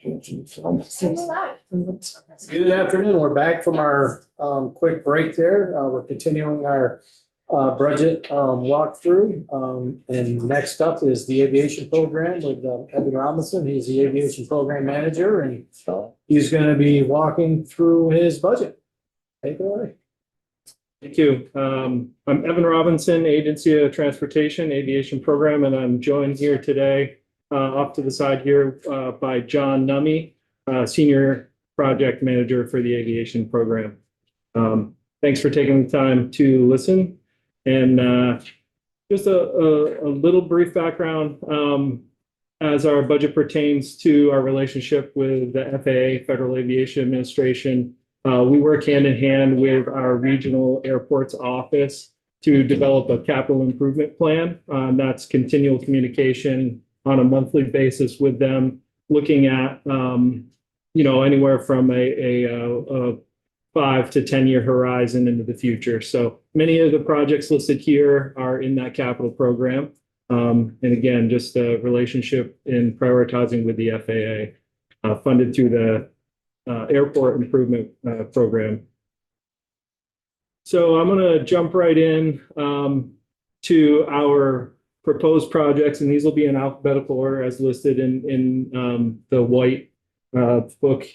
Good afternoon. We're back from our quick break there. We're continuing our budget walkthrough. And next up is the aviation program with Evan Robinson. He's the aviation program manager, and he's going to be walking through his budget. Take it away. Thank you. I'm Evan Robinson, Agency of Transportation Aviation Program, and I'm joined here today off to the side here by John Nummy, Senior Project Manager for the Aviation Program. Thanks for taking the time to listen. And just a little brief background as our budget pertains to our relationship with the FAA, Federal Aviation Administration. We work hand in hand with our regional airports office to develop a capital improvement plan. That's continual communication on a monthly basis with them, looking at anywhere from a 5 to 10 year horizon into the future. So many of the projects listed here are in that capital program. And again, just a relationship in prioritizing with the FAA, funded through the Airport Improvement Program. So I'm going to jump right in to our proposed projects, and these will be in alphabetical order as listed in the white book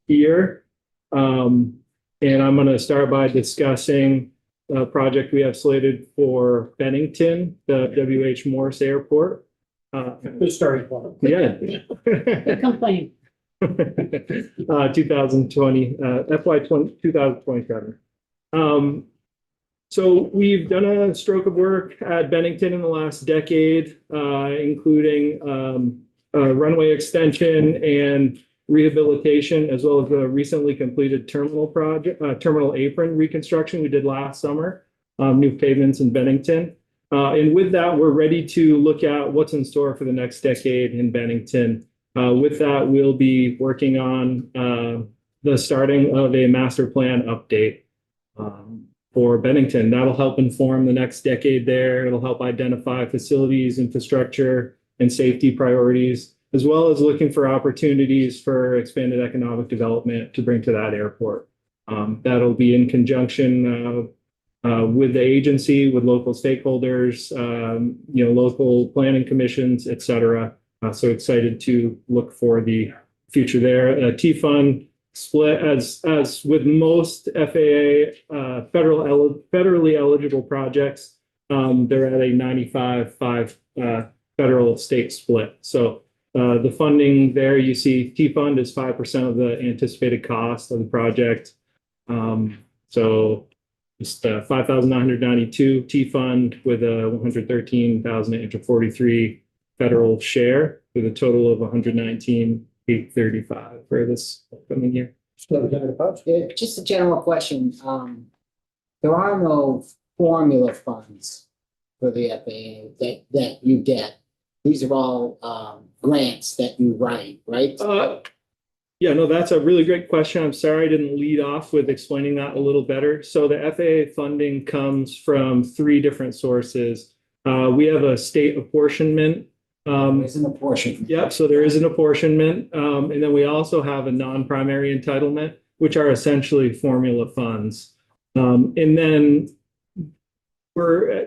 here. And I'm going to start by discussing a project we have slated for Bennington, the W.H. Morris Airport. Good starting point. Yeah. Complaint. 2020, FY 2027. So we've done a stroke of work at Bennington in the last decade, including a runway extension and rehabilitation, as well as a recently completed terminal apron reconstruction we did last summer, new pavements in Bennington. And with that, we're ready to look at what's in store for the next decade in Bennington. With that, we'll be working on the starting of a master plan update for Bennington. That'll help inform the next decade there. It'll help identify facilities, infrastructure, and safety priorities, as well as looking for opportunities for expanded economic development to bring to that airport. That'll be in conjunction with the agency, with local stakeholders, local planning commissions, et cetera. So excited to look for the future there. T-Fund split as with most FAA federally eligible projects, they're at a 95-5 federal state split. So the funding there, you see T-Fund is 5% of the anticipated cost of the project. So just 5,992 T-Fund with a 113,843 federal share, with a total of 119,835 for this upcoming year. Yeah, just a general question. There are no formula funds for the FAA that you get. These are all grants that you write, right? Yeah, no, that's a really great question. I'm sorry I didn't lead off with explaining that a little better. So the FAA funding comes from 3 different sources. We have a state apportionment. There's an apportionment. Yeah, so there is an apportionment. And then we also have a non-primary entitlement, which are essentially formula funds. And then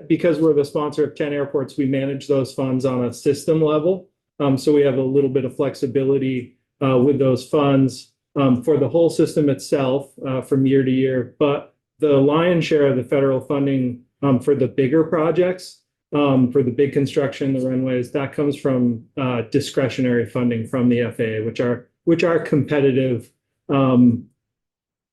because we're the sponsor of 10 airports, we manage those funds on a system level. So we have a little bit of flexibility with those funds for the whole system itself from year to year. But the lion's share of the federal funding for the bigger projects, for the big construction, the runways, that comes from discretionary funding from the FAA, which are competitive,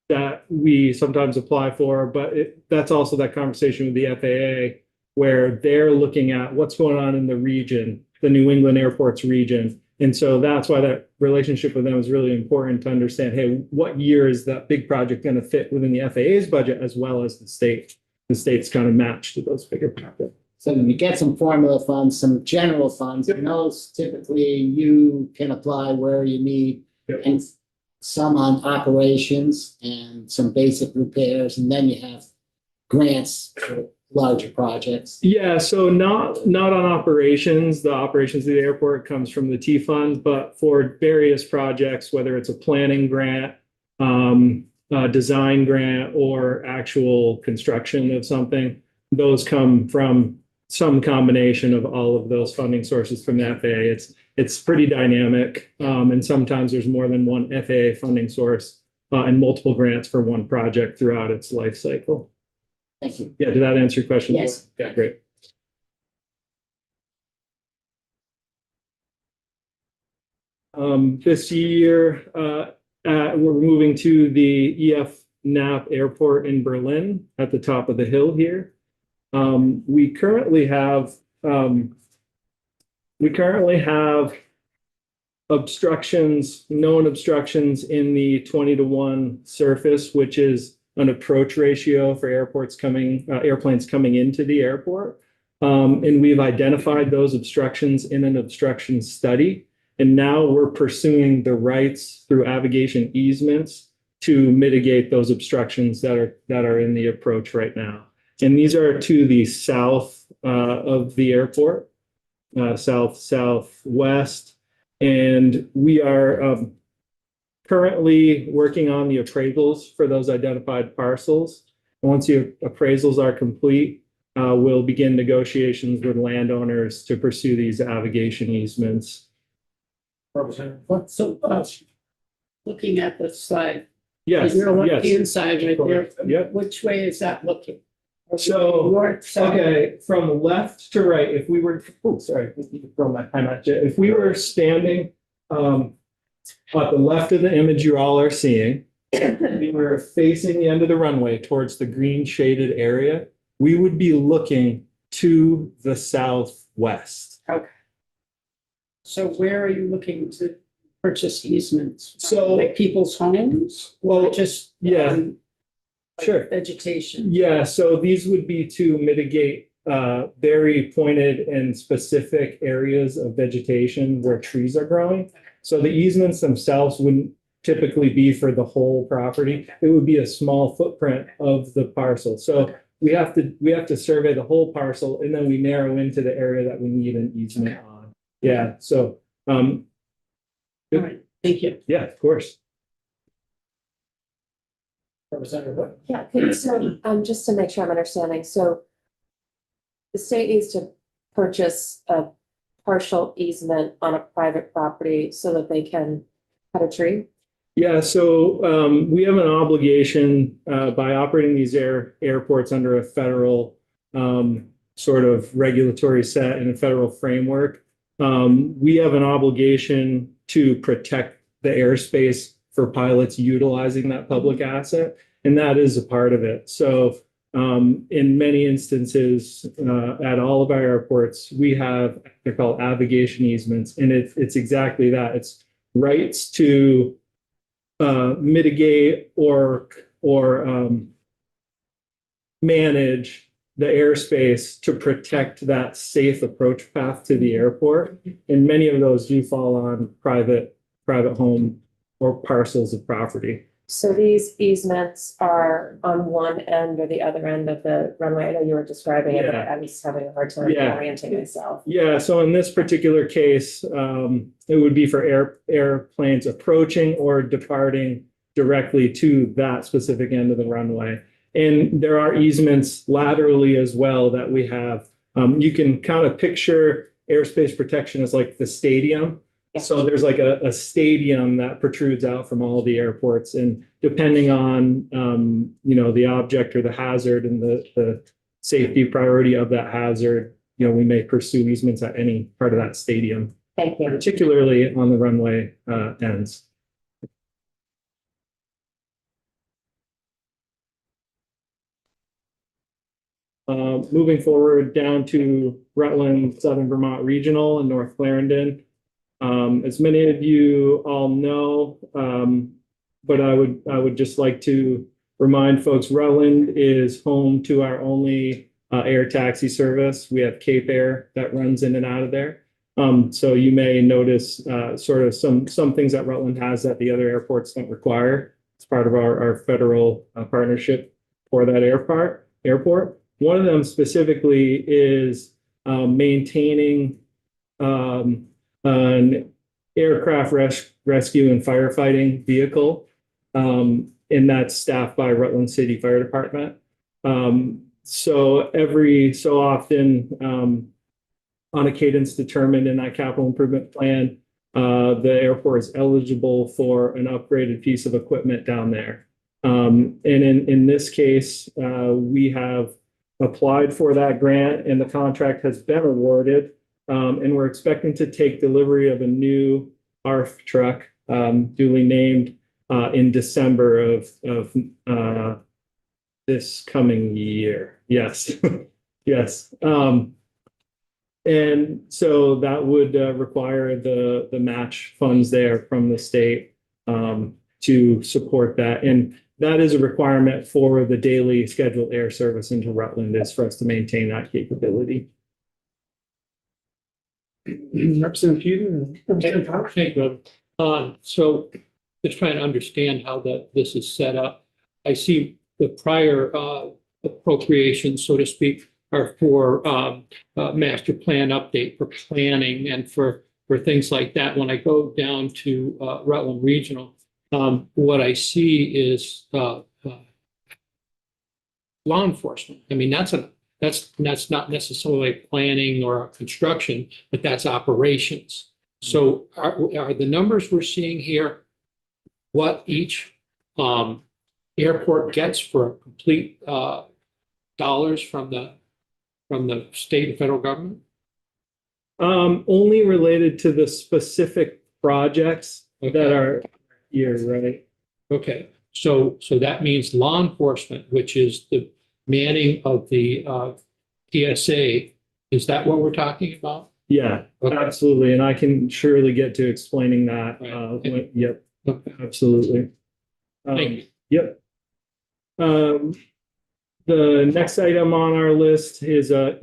that we sometimes apply for. But that's also that conversation with the FAA, where they're looking at what's going on in the region, the New England airports region. And so that's why that relationship with them is really important to understand, hey, what year is that big project going to fit within the FAA's budget as well as the state? The state's kind of matched to those bigger projects. So you get some formula funds, some general funds, and those typically you can apply where you need, and some on operations and some basic repairs, and then you have grants for larger projects? Yeah, so not on operations. The operations of the airport comes from the T fund, but for various projects, whether it's a planning grant, a design grant, or actual construction of something, those come from some combination of all of those funding sources from the FAA. It's pretty dynamic, and sometimes there's more than one FAA funding source and multiple grants for one project throughout its life cycle. Thank you. Yeah, did that answer your question? Yes. Yeah, great. This year, we're moving to the EF Knapp Airport in Berlin at the top of the hill here. We currently have obstructions, known obstructions in the 20-to-1 surface, which is an approach ratio for airplanes coming into the airport. And we've identified those obstructions in an obstruction study. And now we're pursuing the rights through avigation easements to mitigate those obstructions that are in the approach right now. And these are to the south of the airport, southwest. And we are currently working on the appraisals for those identified parcels. And once the appraisals are complete, we'll begin negotiations with landowners to pursue these avigation easements. So, looking at the slide, Yes, your yes. left-hand side right there, Yep. which way is that looking? So, North, south? okay, from left to right, if we were, oh, sorry, you can throw my time at you. If we were standing at the left of the image you all are seeing, we were facing the end of the runway towards the green shaded area, we would be looking to the southwest. Okay. So where are you looking to purchase easements? So- Like people's homes? Well, Or just? yeah. like Sure. Vegetation? Yeah, so these would be to mitigate very pointed and specific areas of vegetation where trees are growing. So the easements themselves wouldn't typically be for the whole property. It would be a small footprint of the parcel. So we have to survey the whole parcel, and then we narrow into the area that we need an easement on. Yeah, so All right, thank you. yeah, of course. Representative Whit. Yeah, okay, so, just to make sure I'm understanding, so the state needs to purchase a partial easement on a private property so that they can cut a tree? Yeah, so we have an obligation by operating these airports under a federal sort of regulatory set and a federal framework. We have an obligation to protect the airspace for pilots utilizing that public asset, and that is a part of it. So in many instances at all of our airports, we have, they're called avigation easements, and it's exactly that. It's rights to mitigate or manage the airspace to protect that safe approach path to the airport. And many of those do fall on private home or parcels of property. So these easements are on one end or the other end of the runway? I know you were describing it, but Yeah. I was having a hard time Yeah. orienting myself. Yeah, so in this particular case, it would be for airplanes approaching or departing directly to that specific end of the runway. And there are easements laterally as well that we have. You can kind of picture airspace protection as like the stadium. Yeah. So there's like a stadium that protrudes out from all the airports, and depending on the object or the hazard and the safety priority of that hazard, we may pursue easements at any part of that stadium, Thank you. particularly on the runway ends. Moving forward down to Rutland, Southern Vermont Regional and North Clarendon. As many of you all know, but I would just like to remind folks, Rutland is home to our only air taxi service. We have Cape Air that runs in and out of there. So you may notice sort of some things that Rutland has that the other airports don't require. It's part of our federal partnership for that airport. One of them specifically is maintaining an aircraft rescue and firefighting vehicle. And that's staffed by Rutland City Fire Department. So every so often, on a cadence determined in that capital improvement plan, the airport is eligible for an upgraded piece of equipment down there. And in this case, we have applied for that grant and the contract has been awarded. And we're expecting to take delivery of a new ARF truck, duly named, in December of this coming year. Yes, yes. And so that would require the match funds there from the state to support that. And that is a requirement for the daily scheduled air service into Rutland, is for us to maintain that capability. Representative Hughes? Thank you. So just trying to understand how this is set up. I see the prior appropriations, so to speak, are for master plan update for planning and for things like that. When I go down to Rutland Regional, what I see is law enforcement. I mean, that's not necessarily planning or construction, but that's operations. So are the numbers we're seeing here what each airport gets for complete dollars from the state and federal government? Only related to the specific projects that Okay. are here, right? Okay, so that means law enforcement, which is the manning of the TSA. Is that what we're talking about? Yeah, Okay. absolutely. And I can surely get to explaining that. Right. Yep, Okay. absolutely. Thank you. Yep. The next item on our list is oh,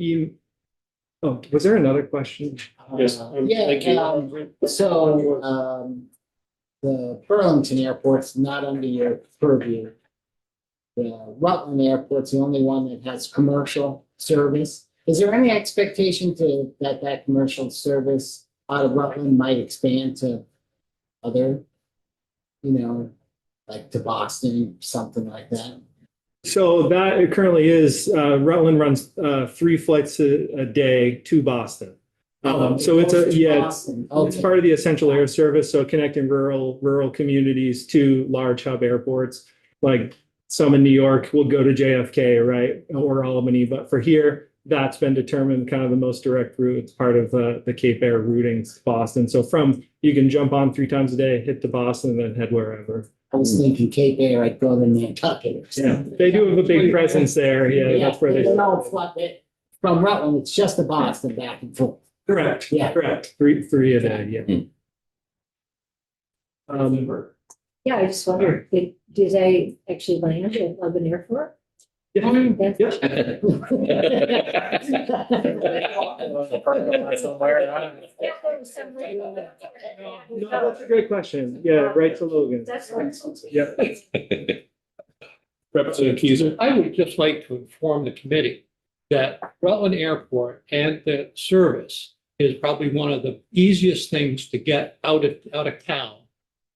was there another question? Yes, Yeah, thank you. so, the Burlington Airport's not under your purview. The Rutland Airport's the only one that has commercial service. Is there any expectation that commercial service out of Rutland might expand to other, like to Boston, something like that? So that it currently is, Rutland runs 3 flights a day to Boston. So it's Boston. it's part of the essential air service, so connecting rural communities to large hub airports. Like some in New York will go to JFK, right, or Albany, but for here, that's been determined kind of the most direct route. It's part of the Cape Air routing to Boston. So you can jump on 3 times a day, hit to Boston, and then head wherever. I was thinking Cape Air, I'd go to Nantucket or Yeah, something. they do have a big presence there. Yeah, that's where they. No, from Rutland, it's just to Boston back and forth. Correct. Yeah. Correct. Three a day. Yeah. Yeah, I just wondered, do they actually land at Logan Airport? Yeah. That's- No, that's a great question. Yeah, right to Logan. That's what. Yeah. Representative Keyser? I would just like to inform the committee that Rutland Airport and the service is probably one of the easiest things to get out of town.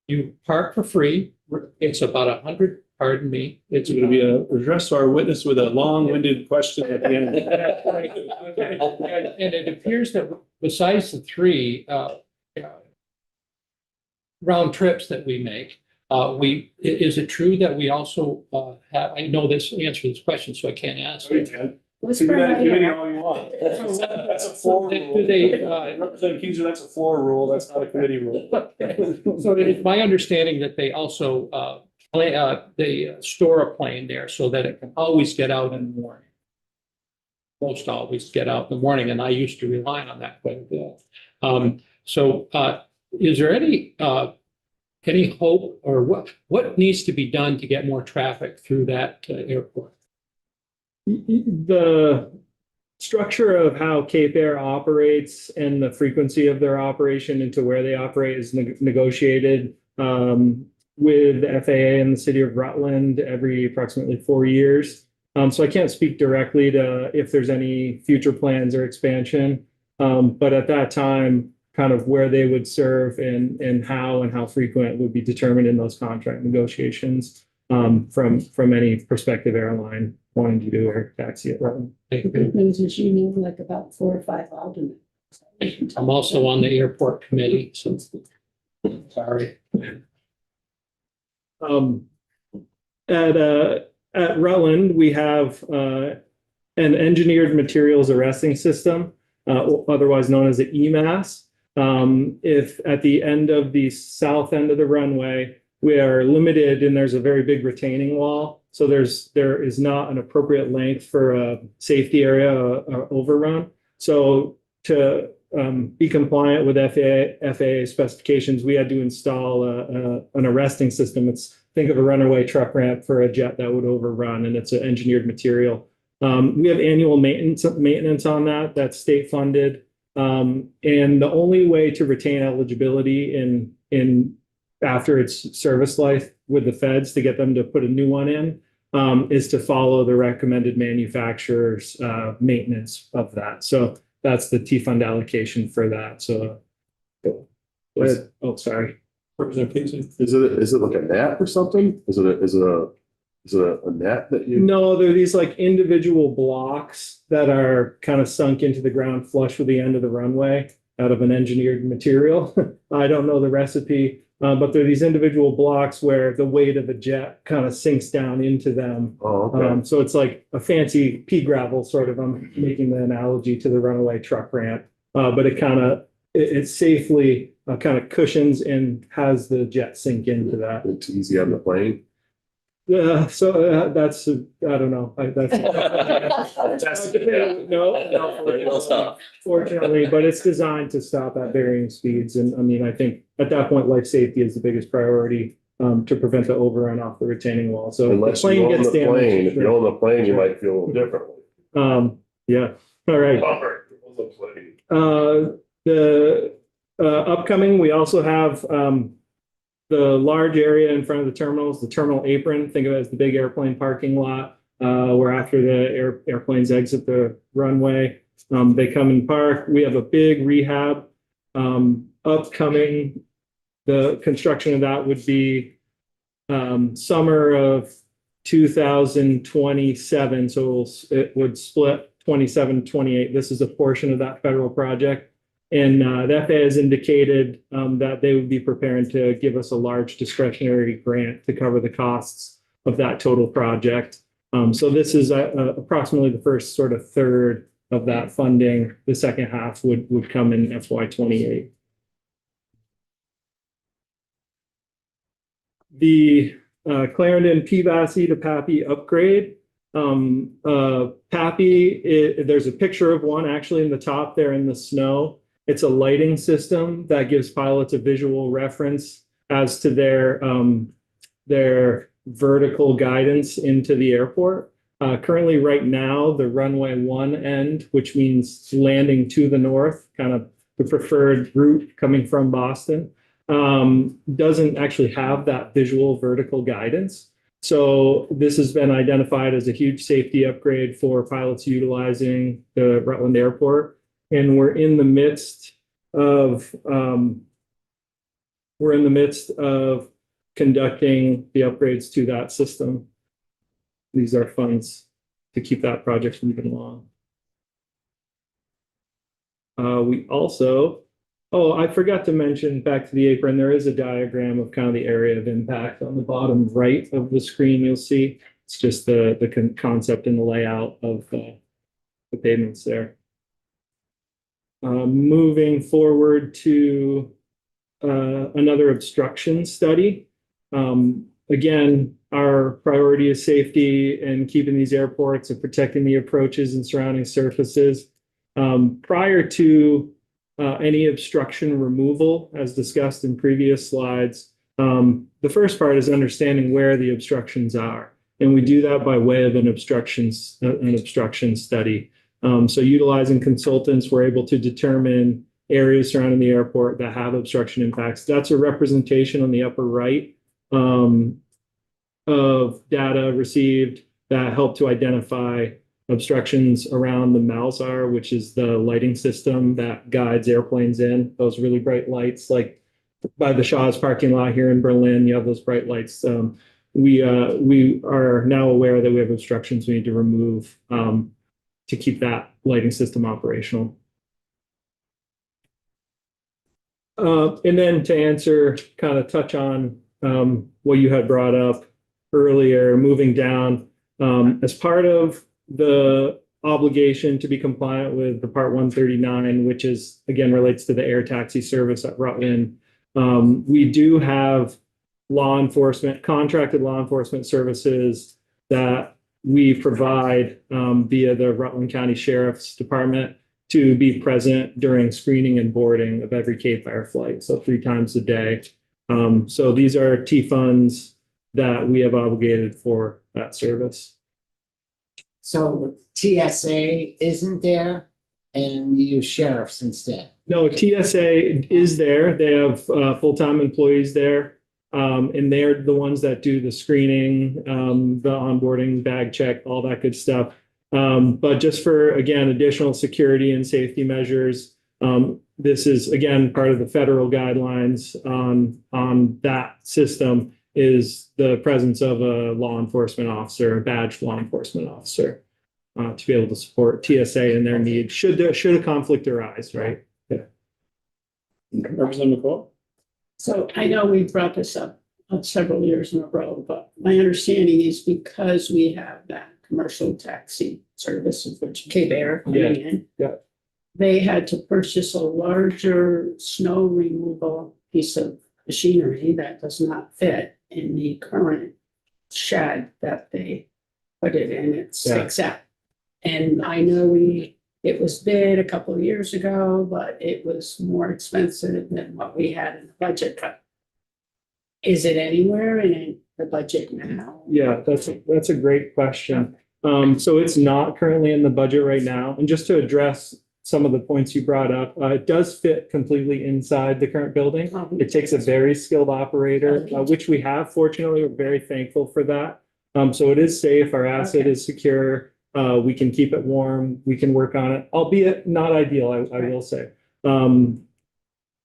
You park for free. It's about 100, pardon me. It's going to be a address to our witness with a long-winded question at the end. And it appears that besides the 3 round trips that we make, is it true that we also have, I know this answer to this question, so I can't ask. What's Give me that, give me for- all you want. That's a floor Do rule. they, Representative Keyser, that's a floor rule. That's not a committee rule. so it's my understanding that they also they store a plane there so that it can always get out in the morning. Most always get out in the morning, and I used to rely on that quite a bit. So is there any hope, or what needs to be done to get more traffic through that airport? The structure of how Cape Air operates and the frequency of their operation into where they operate is negotiated with the FAA and the city of Rutland every approximately 4 years. So I can't speak directly to if there's any future plans or expansion. But at that time, kind of where they would serve and how frequent would be determined in those contract negotiations from any prospective airline wanting to do air taxi at Rutland. The good news is you need like about 4 or 5 alternates. I'm also on the airport committee, so sorry. At Rutland, we have an engineered materials arresting system, otherwise known as the EMAS. If at the end of the south end of the runway, we are limited and there's a very big retaining wall. So there is not an appropriate length for a safety area overrun. So to be compliant with FAA specifications, we had to install an arresting system. Think of a runaway truck ramp for a jet that would overrun, and it's an engineered material. We have annual maintenance on that. That's state funded. And the only way to retain eligibility in after its service life with the feds to get them to put a new one in is to follow the recommended manufacturer's maintenance of that. So that's the T-fund allocation for that. So, sorry. Representation. Is it like a net or something? Is it a net that you? No, they're these like individual blocks that are kind of sunk into the ground flush with the end of the runway out of an engineered material. I don't know the recipe, but they're these individual blocks where the weight of the jet kind of sinks down into them. Oh, okay. So it's like a fancy pea gravel sort of. I'm making the analogy to the runaway truck ramp, but it safely kind of cushions and has the jet sink into that. It's easy on the plane. Yeah, so that's I don't know. No, fortunately, but it's designed to stop at varying speeds, and I mean, I think at that point, life safety is the biggest priority to prevent the overrun off the retaining wall. So Unless the you plane own gets the plane, damaged. if you own the plane, you might feel a little differently. Yeah. All right. The upcoming, we also have the large area in front of the terminals, the terminal apron. Think of it as the big airplane parking lot, where after the airplanes exit the runway, they come and park. We have a big rehab upcoming. The construction of that would be summer of 2027. So it would split 27, 28. This is a portion of that federal project. And the FAA has indicated that they would be preparing to give us a large discretionary grant to cover the costs of that total project. So this is approximately the first sort of third of that funding. The second half would come in FY28. The Clarendon PVASI to PAPI upgrade. PAPI, there's a picture of one actually in the top there in the snow. It's a lighting system that gives pilots a visual reference as to their vertical guidance into the airport. Currently, right now, the runway 1 end, which means landing to the north, kind of the preferred route coming from Boston, doesn't actually have that visual vertical guidance. So this has been identified as a huge safety upgrade for pilots utilizing the Rutland Airport. And we're in the midst of conducting the upgrades to that system. These are funds to keep that project moving along. We also, I forgot to mention back to the apron, there is a diagram of kind of the area of impact on the bottom right of the screen. You'll see it's just the concept and the layout of the pavements there. Moving forward to another obstruction study. Again, our priority is safety and keeping these airports and protecting the approaches and surrounding surfaces. Prior to any obstruction removal, as discussed in previous slides, the first part is understanding where the obstructions are. And we do that by way of an obstruction study. So utilizing consultants, we're able to determine areas surrounding the airport that have obstruction impacts. That's a representation on the upper right of data received that help to identify obstructions around the Malzar, which is the lighting system that guides airplanes in. Those really bright lights, like by the Shaw's parking lot here in Berlin, you have those bright lights. We are now aware that we have obstructions we need to remove to keep that lighting system operational. And then to answer, kind of touch on what you had brought up earlier, moving down, as part of the obligation to be compliant with the Part 139, which is, again, relates to the air taxi service at Rutland, we do have contracted law enforcement services that we provide via the Rutland County Sheriff's Department to be present during screening and boarding of every Cape Air flight, so 3 times a day. So these are T funds that we have obligated for that service. So TSA isn't there and you use sheriffs instead? No, TSA is there. They have full-time employees there. And they're the ones that do the screening, the onboarding, bag check, all that good stuff. But just for, again, additional security and safety measures, this is, again, part of the federal guidelines on that system is the presence of a law enforcement officer, a badged law enforcement officer, to be able to support TSA in their needs should a conflict arise, right? Yeah. Representative McCall? So I know we brought this up several years in a row, but my understanding is because we have that commercial taxi service, of which Cape Air coming in. Yeah. They had to purchase a larger snow removal piece of machinery that does not fit in the current shed that they put it in. It sticks out. And I know it was bid a couple of years ago, but it was more expensive than what we had in the budget. But is it anywhere in the budget now? Yeah, that's a great question. So it's not currently in the budget right now. And just to address some of the points you brought up, it does fit completely inside the current building. It takes a very skilled operator, which we have. Fortunately, we're very thankful for that. So it is safe. Our asset is secure. We can keep it warm. We can work on it, albeit not ideal, I will say.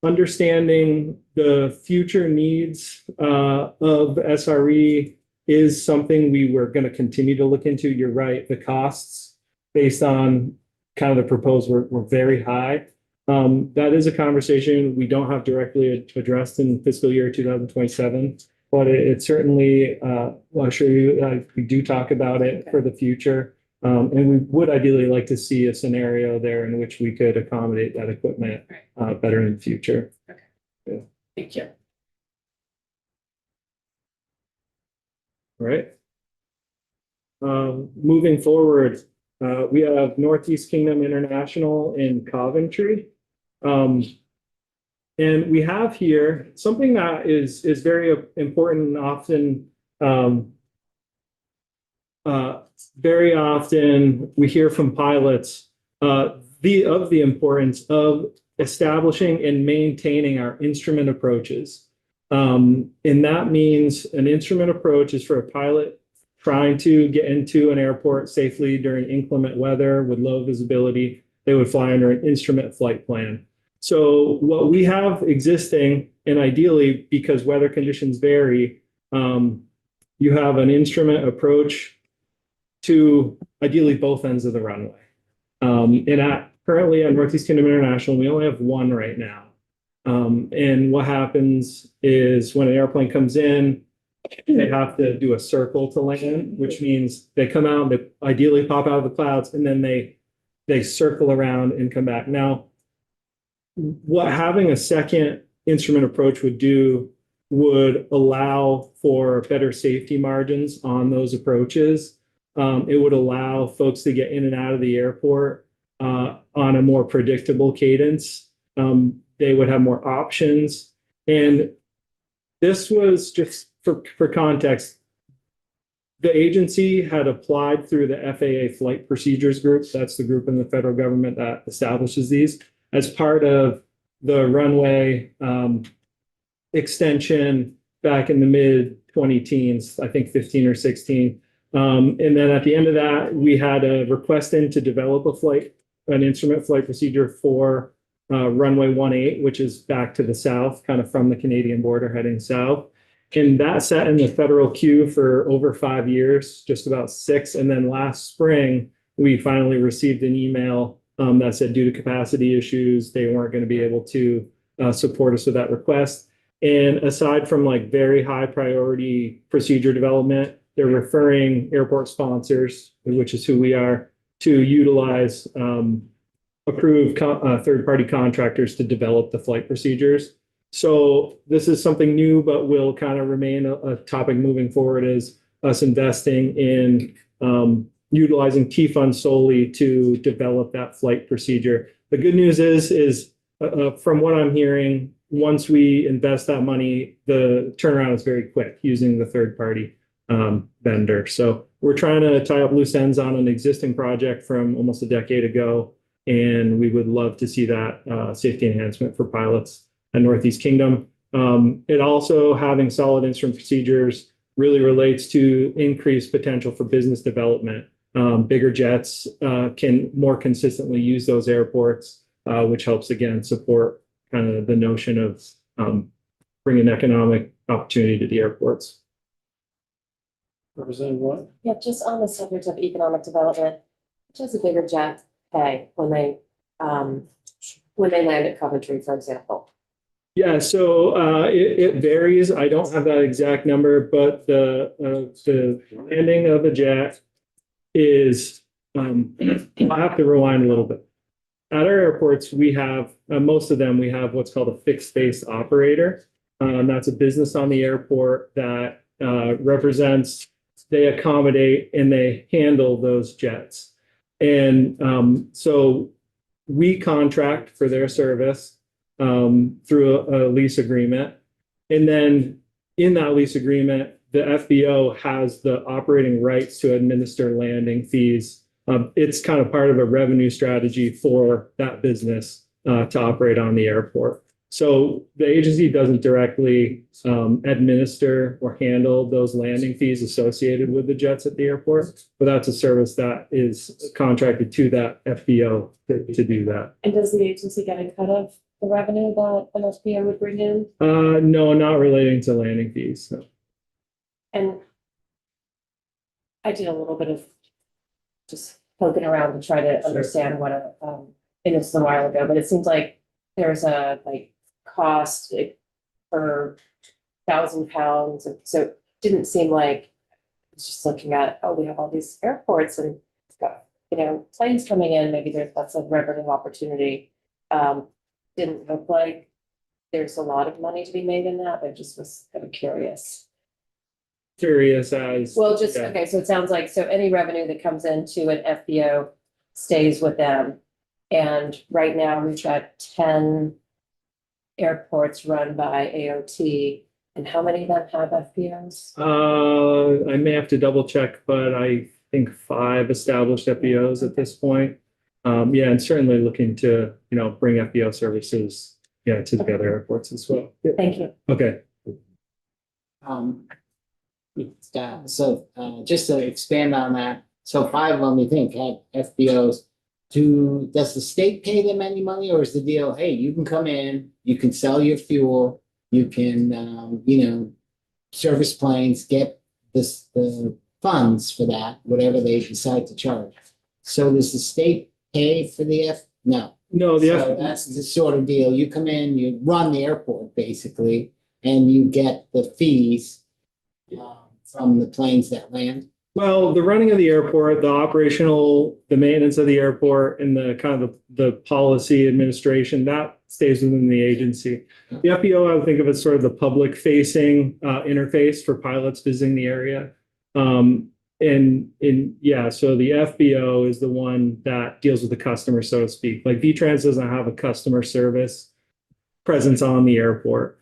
Understanding the future needs of SRE is something we were going to continue to look into. You're right. The costs based on kind of the proposed were very high. That is a conversation we don't have directly addressed in fiscal year 2027, but it certainly, I'll show you, we do talk about it for the future. And we would ideally like to see a scenario there in which we could accommodate that equipment better in the future. Okay. Yeah. Thank you. All right. Moving forward, we have Northeast Kingdom International in Coventry. And we have here something that is very important and often very often we hear from pilots the importance of establishing and maintaining our instrument approaches. And that means an instrument approach is for a pilot trying to get into an airport safely during inclement weather with low visibility. They would fly under an instrument flight plan. So what we have existing, and ideally because weather conditions vary, you have an instrument approach to ideally both ends of the runway. And currently at Northeast Kingdom International, we only have one right now. And what happens is when an airplane comes in, they have to do a circle to land, which means they come out, they ideally pop out of the clouds, and then they circle around and come back. Now, what having a second instrument approach would do would allow for better safety margins on those approaches. It would allow folks to get in and out of the airport on a more predictable cadence. They would have more options. And this was just for context, the agency had applied through the FAA Flight Procedures Group. That's the group in the federal government that establishes these as part of the runway extension back in the mid 20 teens, I think 15 or 16. And then at the end of that, we had a request in to develop an instrument flight procedure for runway 18, which is back to the south, kind of from the Canadian border heading south. And that sat in the federal queue for over 5 years, just about 6. And then last spring, we finally received an email that said due to capacity issues, they weren't going to be able to support us with that request. And aside from like very high priority procedure development, they're referring airport sponsors, which is who we are, to utilize approved third-party contractors to develop the flight procedures. So this is something new, but will kind of remain a topic moving forward, is us investing in utilizing T funds solely to develop that flight procedure. The good news is from what I'm hearing, once we invest that money, the turnaround is very quick using the third-party vendor. So we're trying to tie up loose ends on an existing project from almost a decade ago, and we would love to see that safety enhancement for pilots at Northeast Kingdom. It also, having solid instrument procedures, really relates to increased potential for business development. Bigger jets can more consistently use those airports, which helps again support kind of the notion of bringing economic opportunity to the airports. Representative White? Yeah, just on the subject of economic development, which does a bigger jet pay when they land at Coventry, for example? Yeah, so it varies. I don't have that exact number, but the landing of a jet is, I'll have to rewind a little bit. At our airports, we have, most of them, we have what's called a fixed base operator. That's a business on the airport that represents, they accommodate and they handle those jets. And so we contract for their service through a lease agreement. And then in that lease agreement, the FBO has the operating rights to administer landing fees. It's kind of part of a revenue strategy for that business to operate on the airport. So the agency doesn't directly administer or handle those landing fees associated with the jets at the airport, but that's a service that is contracted to that FBO to do that. And does the agency get a cut of the revenue that an FBO would bring in? No, not relating to landing fees. No. And I did a little bit of just poking around to try to understand what and this was a while ago, but it seems like there's a cost per 1,000 pounds. And so it didn't seem like it's just looking at, oh, we have all these airports and it's got, planes coming in, maybe that's a revenue opportunity. Didn't look like there's a lot of money to be made in that, but just was kind of curious. Curious as. Well, just, yeah. okay, so it sounds like, so any revenue that comes into an FBO stays with them. And right now we've got 10 airports run by AOT. And how many of them have FBOs? I may have to double check, but I think 5 established FBOs at this point. Yeah, and certainly looking to, bring FBO services, to the other airports as well. Yeah. Thank you. Okay. So just to expand on that, so 5 of them you think have FBOs. Does the state pay them any money, or is the deal, hey, you can come in, you can sell your fuel, you can, service planes, get the funds for that, whatever they decide to charge. So does the state pay for the No. No, So that's the sort of deal. You come in, you run the airport basically, and you get the fees from the planes that land. well, the running of the airport, the maintenance of the airport, and the kind of the policy administration, that stays within the agency. The FBO, I would think of as sort of the public facing interface for pilots visiting the area. So the FBO is the one that deals with the customer, so to speak. Like VTrans doesn't have a customer service presence on the airport.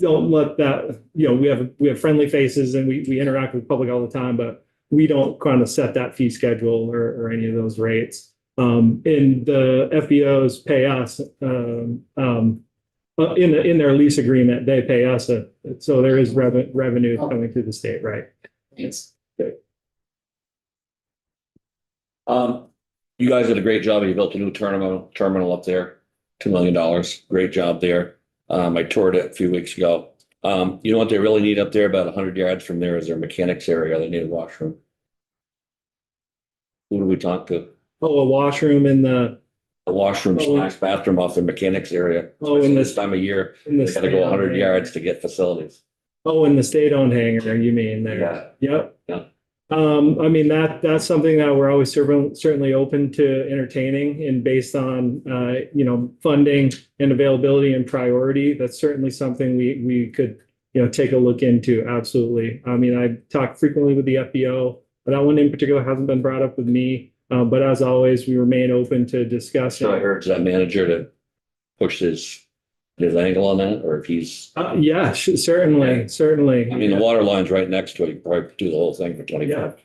Don't let that, we have friendly faces and we interact with the public all the time, but we don't kind of set that fee schedule or any of those rates. And the FBOs pay us in their lease agreement, they pay us. So there is revenue coming through the state, right? Thanks. You guys did a great job. You built a new terminal up there, $2 million. Great job there. I toured it a few weeks ago. You know what they really need up there? About 100 yards from there is their mechanics area. They need a washroom. Who do we talk to? Oh, a washroom in the, A washroom Oh. slash bathroom off the mechanics area. Oh, in This this, time of year, in the. they gotta go 100 yards to get facilities. Oh, in the state-owned hangar, you mean there? Yep. Yeah. I mean, that's something that we're always certainly open to entertaining and based on, funding and availability and priority. That's certainly something we could, take a look into. Absolutely. I mean, I talk frequently with the FBO, but that one in particular hasn't been brought up with me. But as always, we remain open to discussing. So I heard that manager to push his angle on that, or if he's, Yeah, certainly. I mean, the water line's right next to it. You could probably do the whole thing for 25.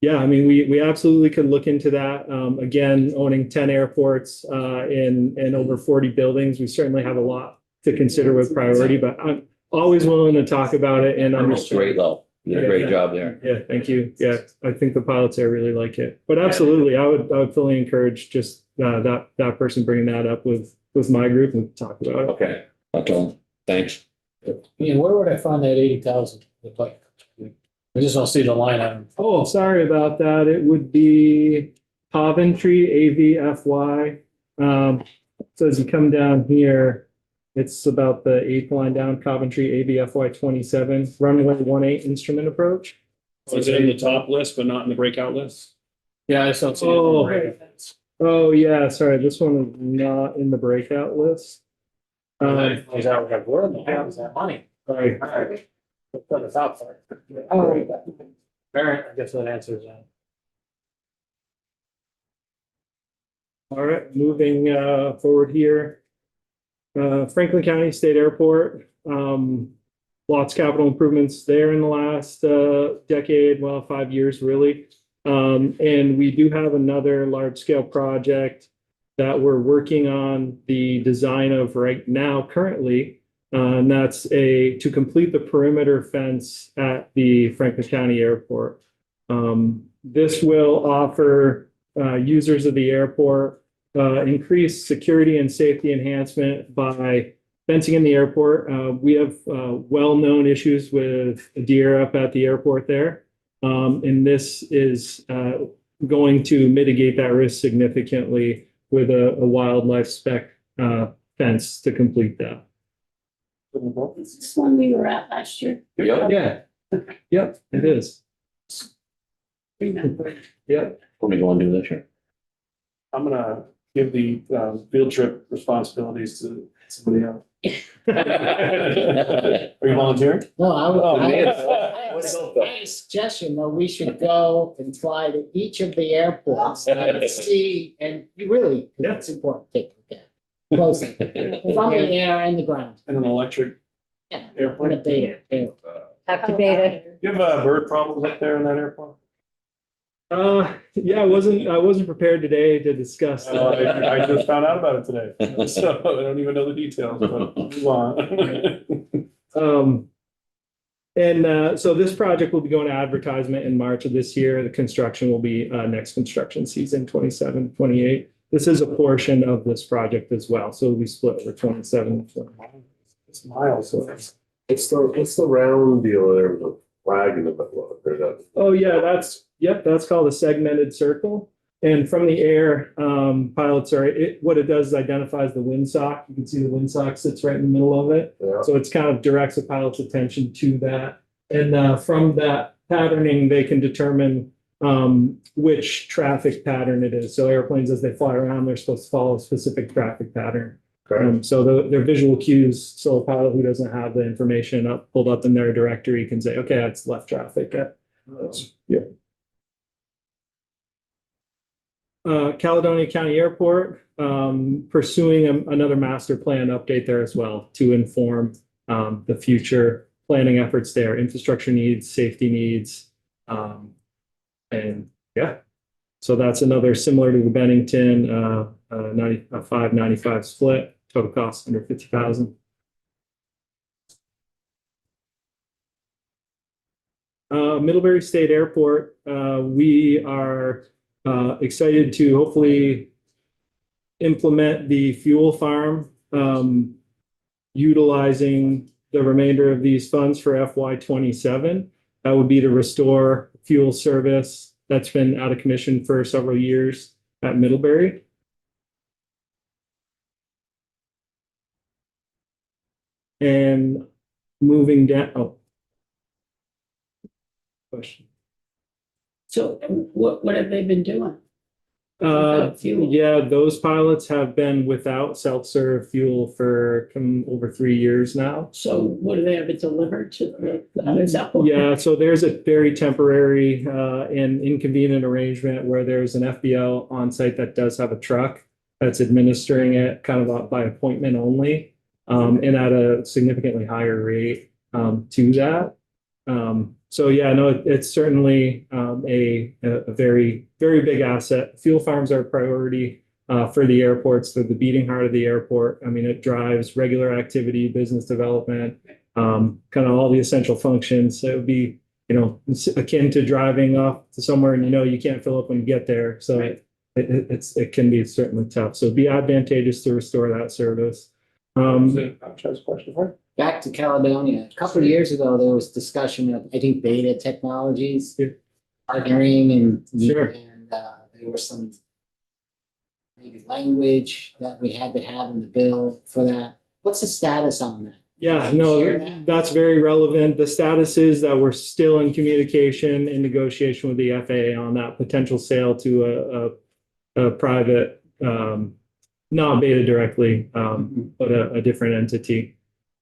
Yeah, I mean, we absolutely could look into that. Again, owning 10 airports in over 40 buildings, we certainly have a lot to consider with priority, but I'm always willing to talk about it and Terminal's great understand. though. You did a great job there. Yeah, thank you. Yeah, I think the pilots there really like it. But absolutely, I would fully encourage just that person bringing that up with my group and talk about it. Okay, I'll tell him. Thanks. Ian, where would I find that 80,000? I just don't see the line item. Oh, sorry about that. It would be Coventry, AVFY. So as you come down here, it's about the 8th line down, Coventry, AVFY 27, runway 18 instrument approach. Was it in the top list, but not in the breakout list? Yeah, I just don't see it. Oh. Oh, yeah, sorry, this one is not in the breakout list. Is that like, where in the hell is that money? Sorry. All right. Put the top part. Oh. Barrett, I guess that answers that. All right, moving forward here. Franklin County State Airport, lots of capital improvements there in the last decade, well, 5 years really. And we do have another large scale project that we're working on the design of right now currently. And that's to complete the perimeter fence at the Franklin County Airport. This will offer users of the airport increased security and safety enhancement by fencing in the airport. We have well-known issues with deer up at the airport there. And this is going to mitigate that risk significantly with a wildlife spec fence to complete that. Is this one we were at last year? Yep. Yeah. Yep, it is. Remember. Yep. What are we going to do this year? I'm gonna give the field trip responsibilities to somebody else. Are you volunteering? No, I man. have a suggestion, though, we should go and fly to each of the airports and see, and really, it's important to take a look at. Closely, from the air and the ground. And an electric Yeah. airplane? And a beta, yeah. Activated. You have bird problems up there in that airport? Yeah, I wasn't prepared today to discuss that. I just found out about it today, so I don't even know the details, but move on. So this project will be going to advertisement in March of this year. The construction will be next construction season, 27, 28. This is a portion of this project as well, so we split over 27. It's miles. What's the round deal there with the flag in the middle of it? Oh, yeah, that's called a segmented circle. And from the air, pilots what it does is identifies the windsock. You can see the windsock sits right in the middle of it. Yeah. So it's kind of directs the pilot's attention to that. And from that patterning, they can determine which traffic pattern it is. So airplanes, as they fly around, they're supposed to follow a specific traffic pattern. Okay. So their visual cues, so a pilot who doesn't have the information pulled up in their directory can say, okay, that's left traffic. Caledonia County Airport, pursuing another master plan update there as well to inform the future planning efforts there, infrastructure needs, safety needs. And yeah, so that's another similar to the Bennington 95 split, total cost under 50,000. Middlebury State Airport, we are excited to hopefully implement the fuel farm, utilizing the remainder of these funds for FY 27. That would be to restore fuel service that's been out of commission for several years at Middlebury. And moving down, question. So what have they been doing? Fuel. Yeah, those pilots have been without self-serve fuel for over 3 years now. So what do they have it delivered to the? Yeah, so there's a very temporary and inconvenient arrangement where there's an FBO on site that does have a truck that's administering it kind of by appointment only, and at a significantly higher rate to that. So yeah, no, it's certainly a very, very big asset. Fuel farms are a priority for the airports. They're the beating heart of the airport. I mean, it drives regular activity, business development, kind of all the essential functions. So it would be, akin to driving off to somewhere and you can't fill up when you get there. So it can be certainly tough. So it'd be advantageous to restore that service. Question for you? Back to Caledonia, a couple of years ago, there was discussion of, I think, Beta Technologies partnering and there was some maybe language that we had to have in the bill for that. What's the status on that? Yeah, no, that's very relevant. The status is that we're still in communication and negotiation with the FAA on that potential sale to a private, not Beta directly, but a different entity.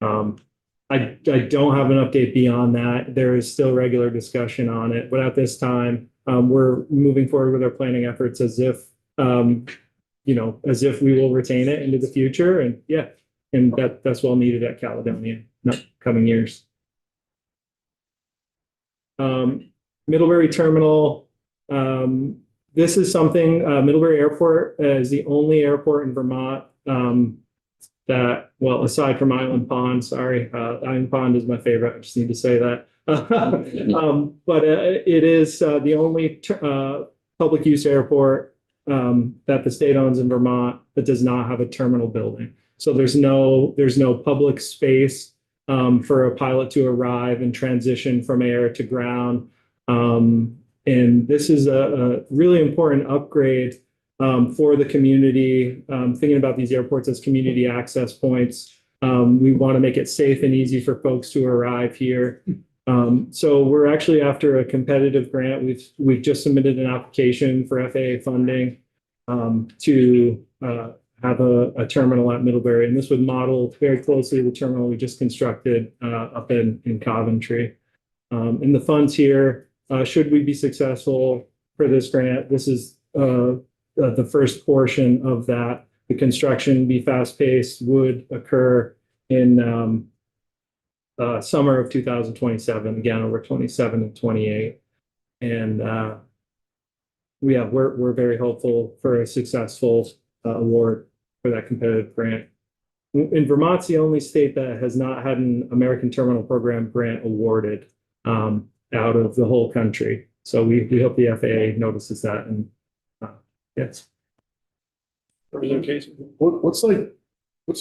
I don't have an update beyond that. There is still regular discussion on it, but at this time, we're moving forward with our planning efforts as if, as if we will retain it into the future. And yeah, and that's well needed at Caledonia in upcoming years. Middlebury Terminal. This is something, Middlebury Airport is the only airport in Vermont that, well, aside from Island Pond, sorry, Island Pond is my favorite. I just need to say that. But it is the only public use airport that the state owns in Vermont that does not have a terminal building. So there's no public space for a pilot to arrive and transition from air to ground. And this is a really important upgrade for the community, thinking about these airports as community access points. We want to make it safe and easy for folks to arrive here. So we're actually after a competitive grant. We've just submitted an application for FAA funding to have a terminal at Middlebury. And this would model very closely the terminal we just constructed up in Coventry. And the funds here, should we be successful for this grant, this is the first portion of that. The construction, be fast-paced, would occur in summer of 2027, again over 27 and 28. And we're very hopeful for a successful award for that competitive grant. In Vermont's the only state that has not had an American Terminal Program grant awarded out of the whole country. So we hope the FAA notices that. And yes. What's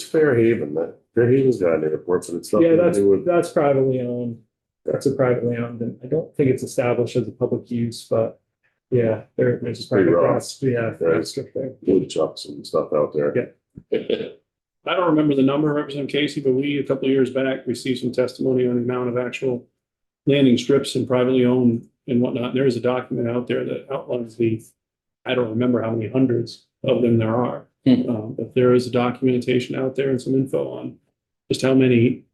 Fairhaven? That Fairhaven's got an airport, but it's not. Yeah, that's privately owned. That's a privately owned, and I don't think it's established as a public use, but yeah, there's pretty rough. across, yeah, there. Wood chucks and stuff out there. Yeah. I don't remember the number, Representative Casey, but we, a couple of years back, received some testimony on the amount of actual landing strips and privately owned and whatnot. And there is a document out there that outlines I don't remember how many hundreds of them there are. But there is a documentation out there and some info on just how many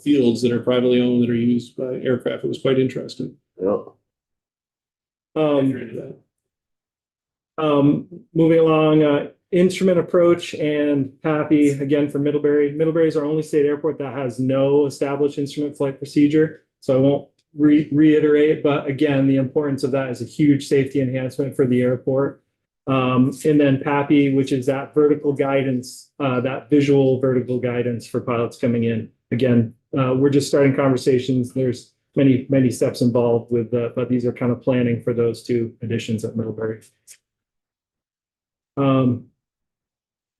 fields that are privately owned that are used by aircraft. It was quite interesting. Yeah. Moving along, instrument approach and PAPI, again for Middlebury. Middlebury is our only state airport that has no established instrument flight procedure. So I won't reiterate, but again, the importance of that is a huge safety enhancement for the airport. And then PAPI, which is that vertical guidance, that visual vertical guidance for pilots coming in. Again, we're just starting conversations. There's many steps involved with, but these are kind of planning for those two additions at Middlebury.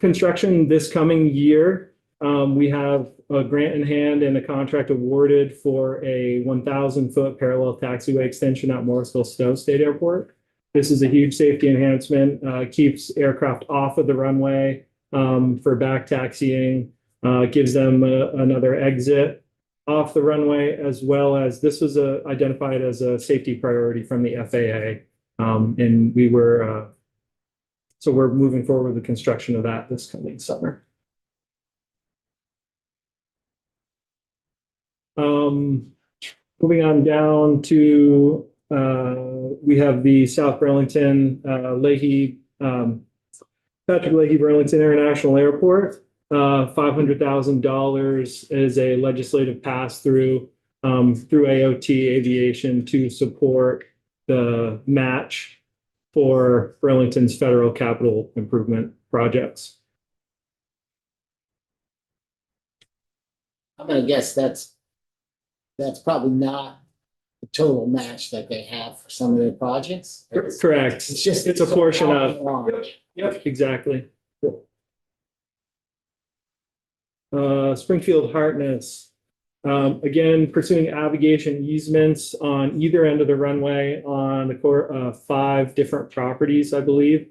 Construction this coming year, we have a grant in hand and a contract awarded for a 1,000-foot parallel taxiway extension at Morrisville Stowe State Airport. This is a huge safety enhancement, keeps aircraft off of the runway for back taxiing, gives them another exit off the runway, as well as this was identified as a safety priority from the FAA. And we were, so we're moving forward with the construction of that this coming summer. Moving on down to, we have the South Burlington, Patrick Leahy Burlington International Airport. $500,000 is a legislative pass-through through AOT Aviation to support the match for Burlington's federal capital improvement projects. I'm gonna guess that's probably not the total match that they have for some of their projects. Correct. It's a portion of. Yep, exactly. Springfield Hartness. Again, pursuing navigation easements on either end of the runway on the 5 different properties, I believe,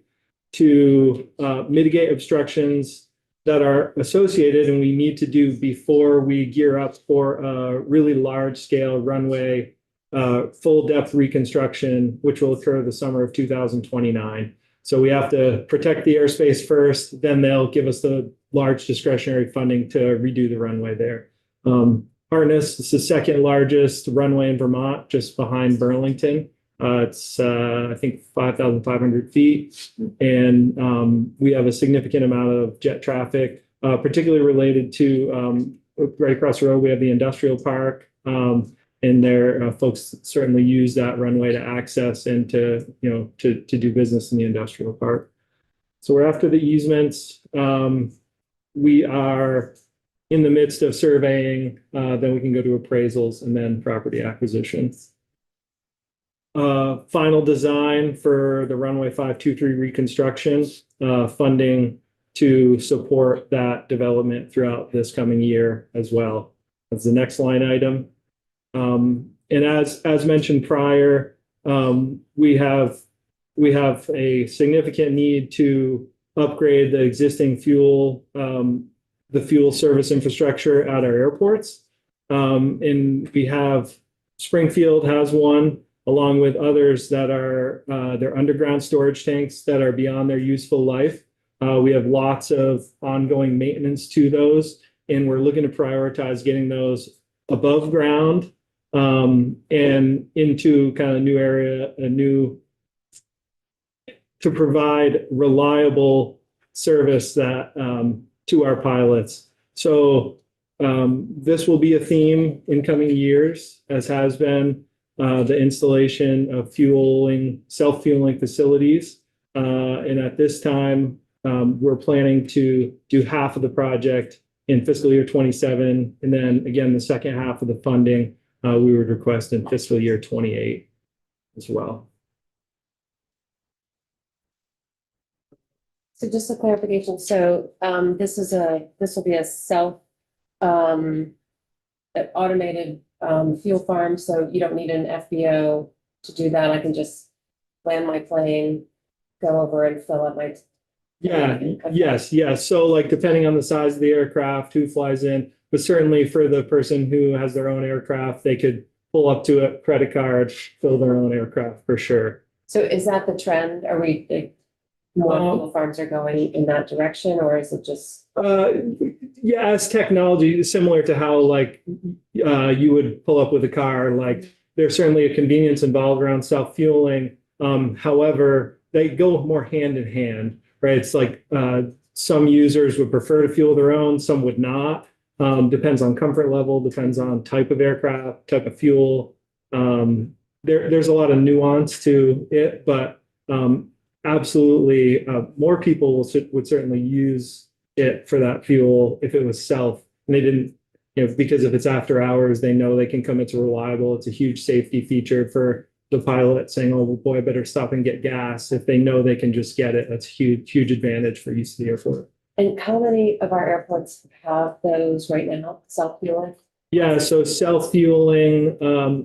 to mitigate obstructions that are associated and we need to do before we gear up for a really large scale runway full depth reconstruction, which will occur the summer of 2029. So we have to protect the airspace first, then they'll give us the large discretionary funding to redo the runway there. Hartness is the second largest runway in Vermont, just behind Burlington. It's, I think, 5,500 feet. And we have a significant amount of jet traffic, particularly related to right across the road, we have the industrial park. And there, folks certainly use that runway to access and to do business in the industrial park. So we're after the easements. We are in the midst of surveying, then we can go to appraisals and then property acquisition. Final design for the runway 523 reconstruction, funding to support that development throughout this coming year as well. That's the next line item. And as mentioned prior, we have a significant need to upgrade the existing fuel service infrastructure at our airports. And we have, Springfield has one, along with others that are their underground storage tanks that are beyond their useful life. We have lots of ongoing maintenance to those, and we're looking to prioritize getting those above ground and into kind of new area, to provide reliable service that to our pilots. So this will be a theme in coming years, as has been the installation of self-fueling facilities. And at this time, we're planning to do half of the project in fiscal year 27. And then again, the second half of the funding, we would request in fiscal year 28 as well. So just a clarification, so this will be a self automated fuel farm, so you don't need an FBO to do that. I can just land my plane, go over and fill up my. Yeah, yes. So like depending on the size of the aircraft, who flies in, but certainly for the person who has their own aircraft, they could pull up to a credit card, fill their own aircraft for sure. So is that the trend? Are we more fuel farms are going in that direction, or is it just? Yeah, as technology, similar to how like you would pull up with a car, like there's certainly a convenience involved around self-fueling. However, they go more hand in hand, right? It's like some users would prefer to fuel their own, some would not. Depends on comfort level, depends on type of aircraft, type of fuel. There's a lot of nuance to it, but absolutely more people would certainly use it for that fuel if it was self and they didn't because if it's after hours, they know they can come. It's reliable. It's a huge safety feature for the pilot saying, oh boy, I better stop and get gas. If they know they can just get it, that's a huge advantage for use of the airport. And how many of our airports have those right now, self-fueling? Yeah, so self-fueling,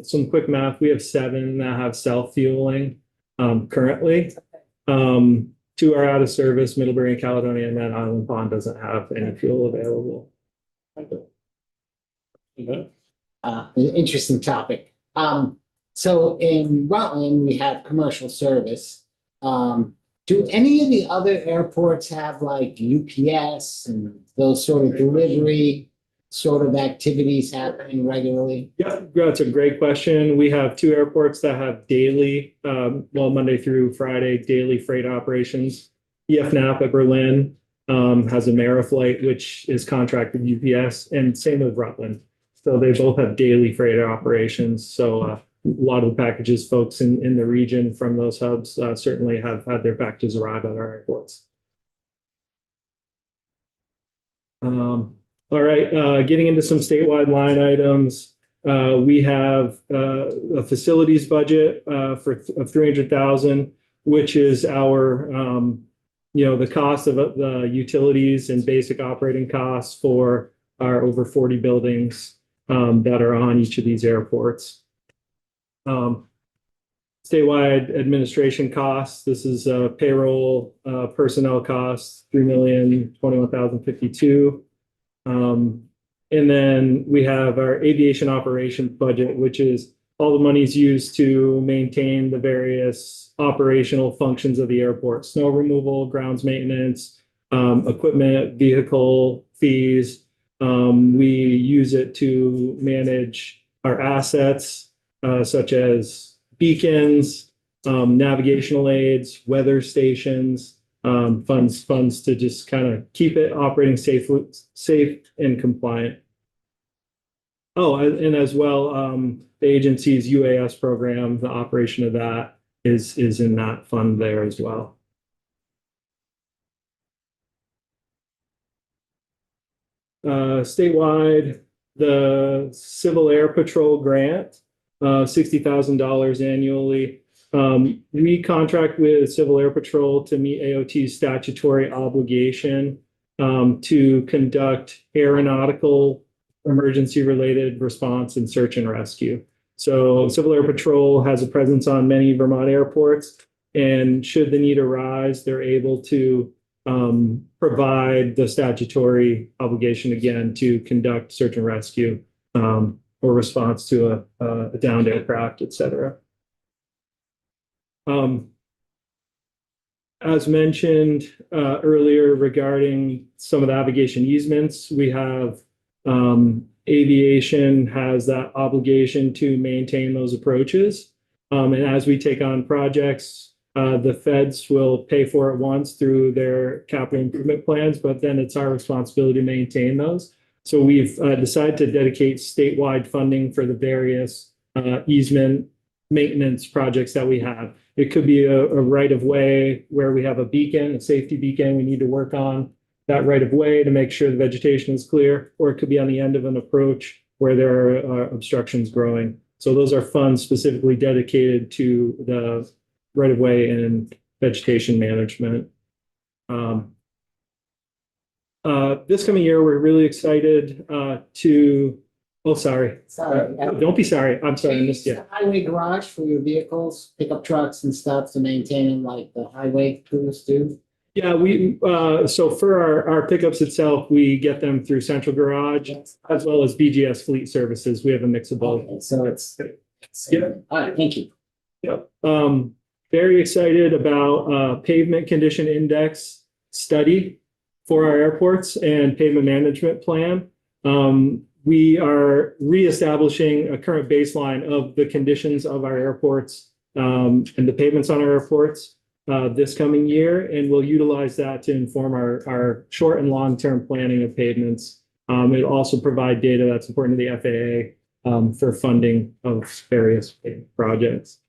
some quick math, we have 7 that have self-fueling currently. 2 are out of service, Middlebury and Caledonia, and then Island Pond doesn't have any fuel available. An interesting topic. So in Rutland, we have commercial service. Do any of the other airports have like UPS and those sort of delivery sort of activities happening regularly? Yeah, that's a great question. We have 2 airports that have daily, Monday through Friday, daily freight operations. EF at Berlin has a Ameriflight, which is contracted UPS, and same with Rutland. So they both have daily freight operations. So a lot of the packages folks in the region from those hubs certainly have had their packages arrive at our airports. All right, getting into some statewide line items. We have a facilities budget of $300,000, which is our the cost of the utilities and basic operating costs for our over 40 buildings that are on each of these airports. Statewide administration costs. This is payroll, personnel costs, $3,021,052. And then we have our aviation operations budget, which is all the money's used to maintain the various operational functions of the airport: snow removal, grounds maintenance, equipment, vehicle fees. We use it to manage our assets, such as beacons, navigational aids, weather stations, funds to just kind of keep it operating safe and compliant. Oh, and as well, the agency's UAS program, the operation of that is in that fund there as well. Statewide, the Civil Air Patrol grant, $60,000 annually. We contract with Civil Air Patrol to meet AOT's statutory obligation to conduct aeronautical emergency-related response and search and rescue. So Civil Air Patrol has a presence on many Vermont airports, and should the need arise, they're able to provide the statutory obligation again to conduct search and rescue or response to a downed aircraft, et cetera. As mentioned earlier regarding some of the aviation easements, we have aviation has that obligation to maintain those approaches. And as we take on projects, the feds will pay for it once through their capital improvement plans, but then it's our responsibility to maintain those. So we've decided to dedicate statewide funding for the various easement maintenance projects that we have. It could be a right of way where we have a beacon, a safety beacon we need to work on that right of way to make sure the vegetation is clear, or it could be on the end of an approach where there are obstructions growing. So those are funds specifically dedicated to the right of way and vegetation management. This coming year, we're really excited to, oh, sorry. Sorry. Don't be sorry. I'm sorry, I missed you. Highway garage for your vehicles, pickup trucks and stuff to maintain them like the highway crews do? Yeah, so for our pickups itself, we get them through Central Garage as well as BGS Fleet Services. We have a mix of both. Okay, so it's. Yeah. All right, thank you. Yep. Very excited about pavement condition index study for our airports and pavement management plan. We are reestablishing a current baseline of the conditions of our airports and the pavements on our airports this coming year, and we'll utilize that to inform our short and long-term planning of pavements. It'll also provide data that's important to the FAA for funding of various projects.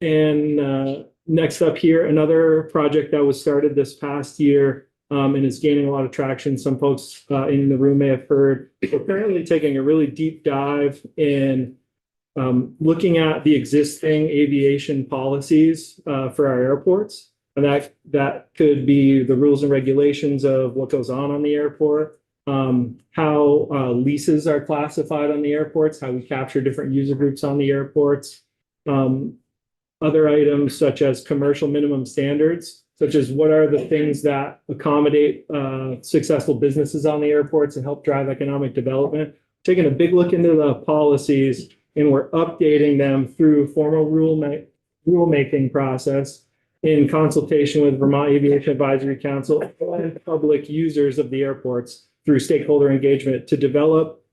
And next up here, another project that was started this past year and is gaining a lot of traction. Some folks in the room may have heard. We're currently taking a really deep dive in looking at the existing aviation policies for our airports. And that could be the rules and regulations of what goes on the airport, how leases are classified on the airports, how we capture different user groups on the airports, other items such as commercial minimum standards, such as what are the things that accommodate successful businesses on the airports and help drive economic development. Taking a big look into the policies, and we're updating them through formal rulemaking process in consultation with Vermont Aviation Advisory Council and public users of the airports through stakeholder engagement to develop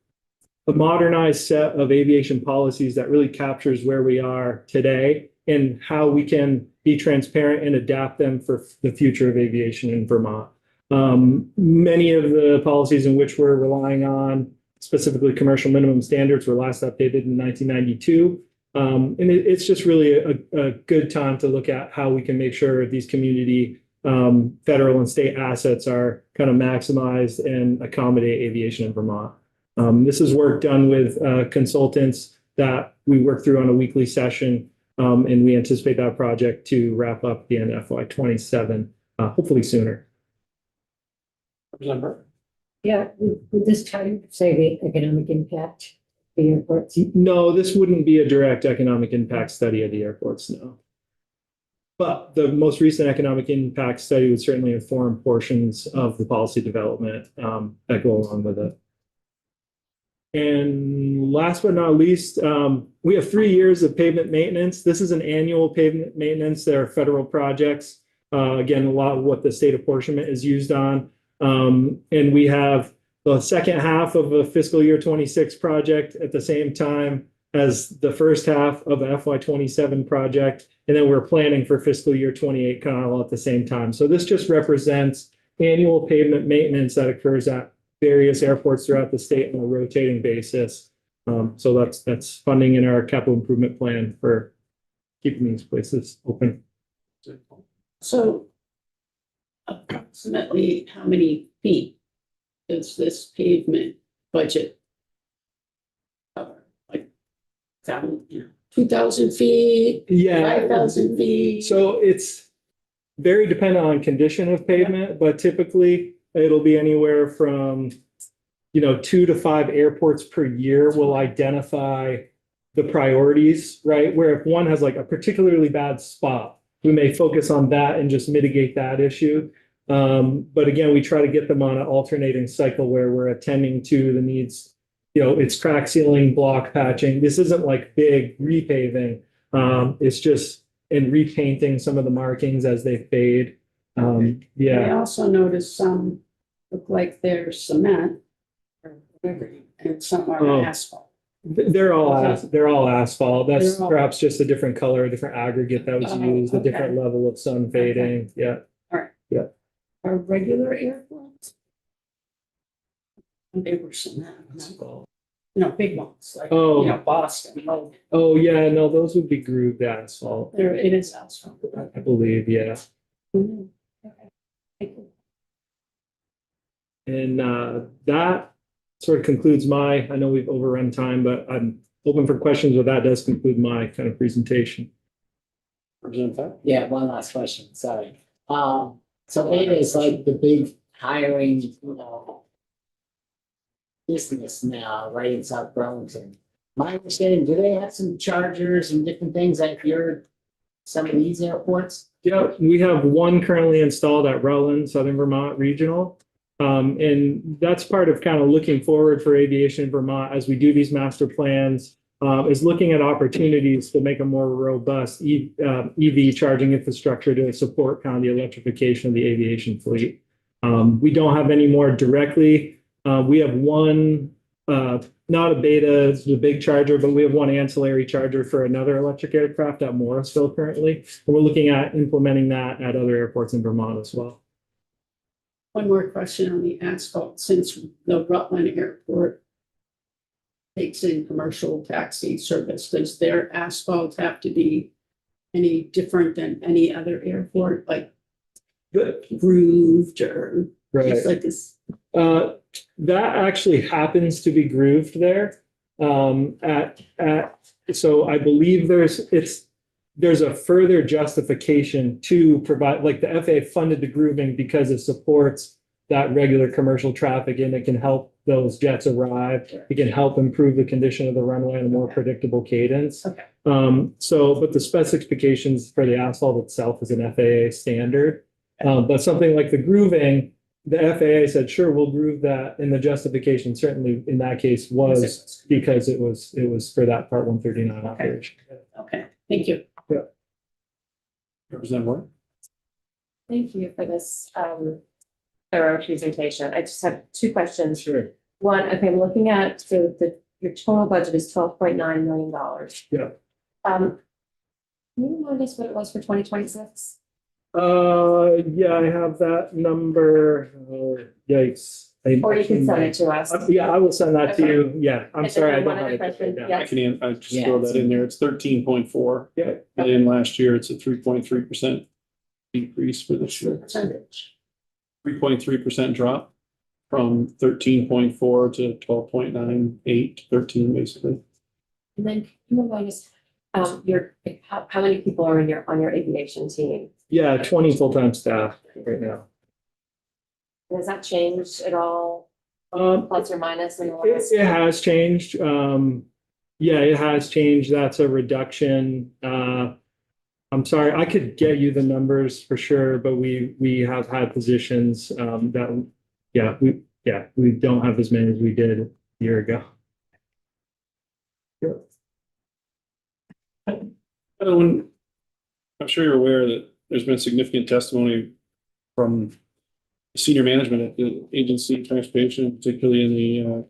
a modernized set of aviation policies that really captures where we are today and how we can be transparent and adapt them for the future of aviation in Vermont. Many of the policies in which we're relying on, specifically commercial minimum standards, were last updated in 1992. And it's just really a good time to look at how we can make sure these community federal and state assets are kind of maximized and accommodate aviation in Vermont. This is work done with consultants that we work through on a weekly session, and we anticipate that project to wrap up at the end of FY27, hopefully sooner. Representative Burke. Yeah, would this time say the economic impact of the airports? No, this wouldn't be a direct economic impact study of the airports, no. But the most recent economic impact study would certainly inform portions of the policy development that go along with it. And last but not least, we have 3 years of pavement maintenance. This is an annual pavement maintenance. There are federal projects. Again, a lot of what the state apportionment is used on. And we have the second half of a fiscal year 26 project at the same time as the first half of a FY27 project. And then we're planning for fiscal year 28 kind of all at the same time. So this just represents annual pavement maintenance that occurs at various airports throughout the state on a rotating basis. So that's funding in our capital improvement plan for keeping these places open. So approximately how many feet does this pavement budget cover? Like 2,000 feet, Yeah. 5,000 feet? So it's very dependent on condition of pavement, but typically it'll be anywhere from, 2 to 5 airports per year will identify the priorities, right? Where if one has like a particularly bad spot, we may focus on that and just mitigate that issue. But again, we try to get them on an alternating cycle where we're attending to the needs. It's crack sealing, block patching. This isn't like big repaving. It's just in repainting some of the markings as they fade. I also noticed some look like they're cement and some are asphalt. They're all asphalt. That's They're all- perhaps just a different color, a different aggregate that was Oh, used, a different okay. level of sun fading. Yeah. Are regular airports? They were cement, big ones like, Oh. Boston, Logan. Oh, yeah, no, those would be grooved asphalt, It is asphalt. I believe, yeah. Mhm. Okay. Thank you. And that sort of concludes I know we've overrun time, but I'm open for questions, but that does conclude my kind of presentation. Representative Fett. Yeah, one last question, sorry. So it is like the big hiring, business now, right in South Burlington. My understanding, do they have some chargers and different things at some of these airports? Yeah, we have one currently installed at Rutland, Southern Vermont Regional. And that's part of kind of looking forward for aviation in Vermont as we do these master plans, is looking at opportunities to make a more robust EV charging infrastructure to support kind of the electrification of the aviation fleet. We don't have any more directly. We have one, not a beta, it's a big charger, but we have one ancillary charger for another electric aircraft at Morrisville currently. And we're looking at implementing that at other airports in Vermont as well. One more question on the asphalt, since the Rutland Airport takes in commercial taxi service, does their asphalt have to be any different than any other airport? Like, grooved or Right. just like this? That actually happens to be grooved there. So I believe there's a further justification to provide, like the FAA funded the grooving because it supports that regular commercial traffic and it can help those jets arrive. It can help improve the condition of the runway in a more predictable cadence. Okay. But the specifications for the asphalt itself is an FAA standard. But something like the grooving, the FAA said, sure, we'll groove that. And the justification certainly in that case was because it was for that Part 139 operation. Okay, thank you. Representative Warren? Thank you for this thorough presentation. I just have two questions. Sure. One, okay, I'm looking at your total budget is $12.9 million. Yeah. Can you remind us what it was for 2026? Yeah, I have that number. Yikes. Or you can send it to us. Yeah, I will send that to Okay. you. Yeah, I'm And sorry. I then don't one have other it. question, Yeah. yeah. I just throw that in there. It's 13.4. Yeah. And last year it's a 3.3% decrease for this year. Percentage. 3.3% drop from 13.4 to 12.98, 13 basically. And then can you remind us, how many people are on your aviation team? Yeah, 20 full-time staff right now. Has that changed at all, plus or minus in the last? It has changed. Yeah, it has changed. That's a reduction. I'm sorry, I could get you the numbers for sure, but we have had positions that, we don't have as many as we did a year ago. I'm sure you're aware that there's been significant testimony from senior management at the agency, transportation, particularly in the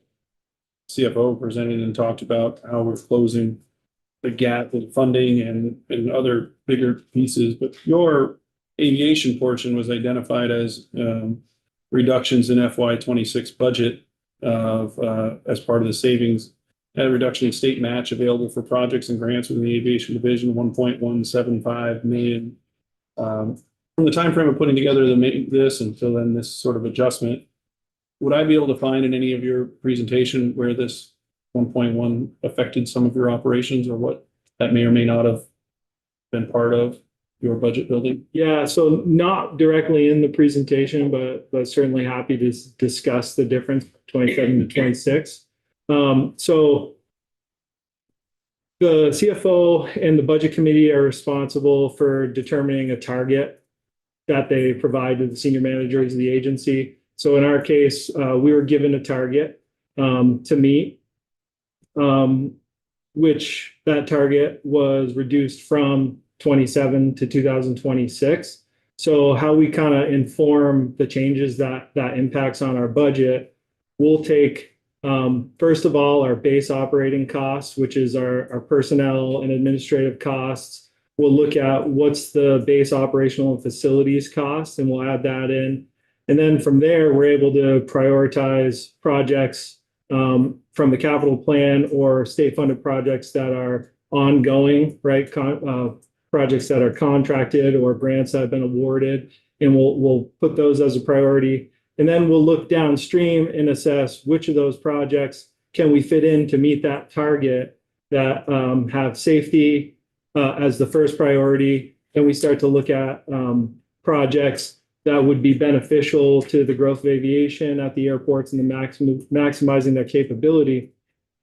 CFO presented and talked about how we're closing the gap in funding and other bigger pieces. But your aviation portion was identified as reductions in FY26 budget of as part of the savings. A reduction in state match available for projects and grants within the aviation division, 1.175 million. From the time frame of putting together this until then this sort of adjustment, would I be able to find in any of your presentation where this 1.1 affected some of your operations or what that may or may not have been part of your budget building? Yeah, so not directly in the presentation, but certainly happy to discuss the difference 27 to 26. So the CFO and the budget committee are responsible for determining a target that they provide to the senior managers of the agency. So in our case, we were given a target to meet, which that target was reduced from 27 to 2026. So how we kind of inform the changes that impacts on our budget, we'll take first of all, our base operating costs, which is our personnel and administrative costs. We'll look at what's the base operational and facilities cost, and we'll add that in. And then from there, we're able to prioritize projects from the capital plan or state-funded projects that are ongoing, right? Projects that are contracted or grants that have been awarded, and we'll put those as a priority. And then we'll look downstream and assess which of those projects can we fit in to meet that target that have safety as the first priority. And we start to look at projects that would be beneficial to the growth of aviation at the airports and maximizing their capability.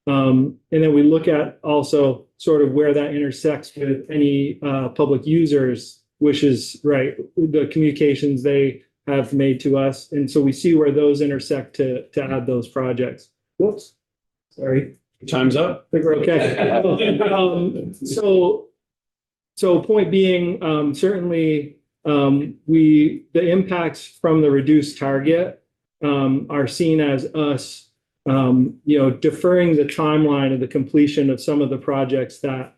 And then we look at also sort of where that intersects with any public users, which is right, the communications they have made to us. And so we see where those intersect to add those projects. Whoops, sorry. Time's up. I think we're okay. So point being, certainly the impacts from the reduced target are seen as us, deferring the timeline of the completion of some of the projects that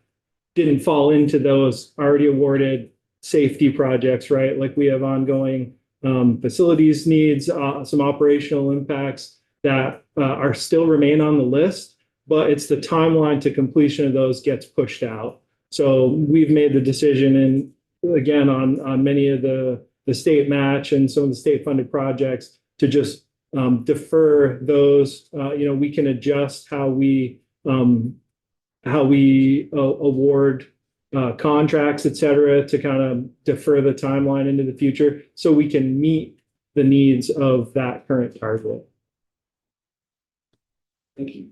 didn't fall into those already awarded safety projects, right? Like we have ongoing facilities needs, some operational impacts that are still remain on the list, but it's the timeline to completion of those gets pushed out. So we've made the decision, and again, on many of the the state match and some of the state funded projects to just defer those. We can adjust how we award contracts, et cetera, to kind of defer the timeline into the future so we can meet the needs of that current target. Thank you.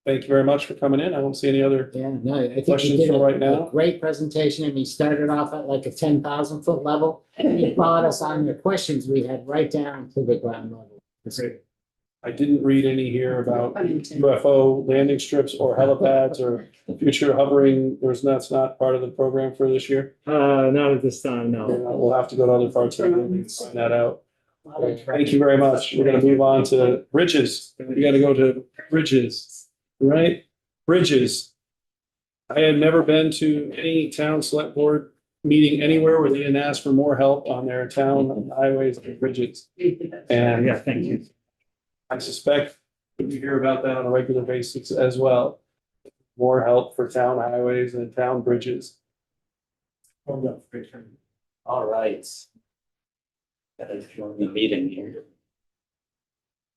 Thank you very much for coming in. I don't see any other. Yeah, no, I think you Questions did for a right now? great presentation, and you started off at like a 10,000 foot level. And you brought us on your questions we had right down to the ground level. Great. I didn't read any here about Unintended. UFO landing strips or helipads or future hovering. That's not part of the program for this year. Not at this time, no. We'll have to go to other parts of the building to find that out. Thank you very much. We're gonna move on to bridges. We gotta go to bridges, right? Bridges. I had never been to any town select board meeting anywhere where they didn't ask for more help on their town highways and bridges. And Yeah, thank you. I suspect we hear about that on a regular basis as well. More help for town highways and town bridges. All right. Got a short meeting here.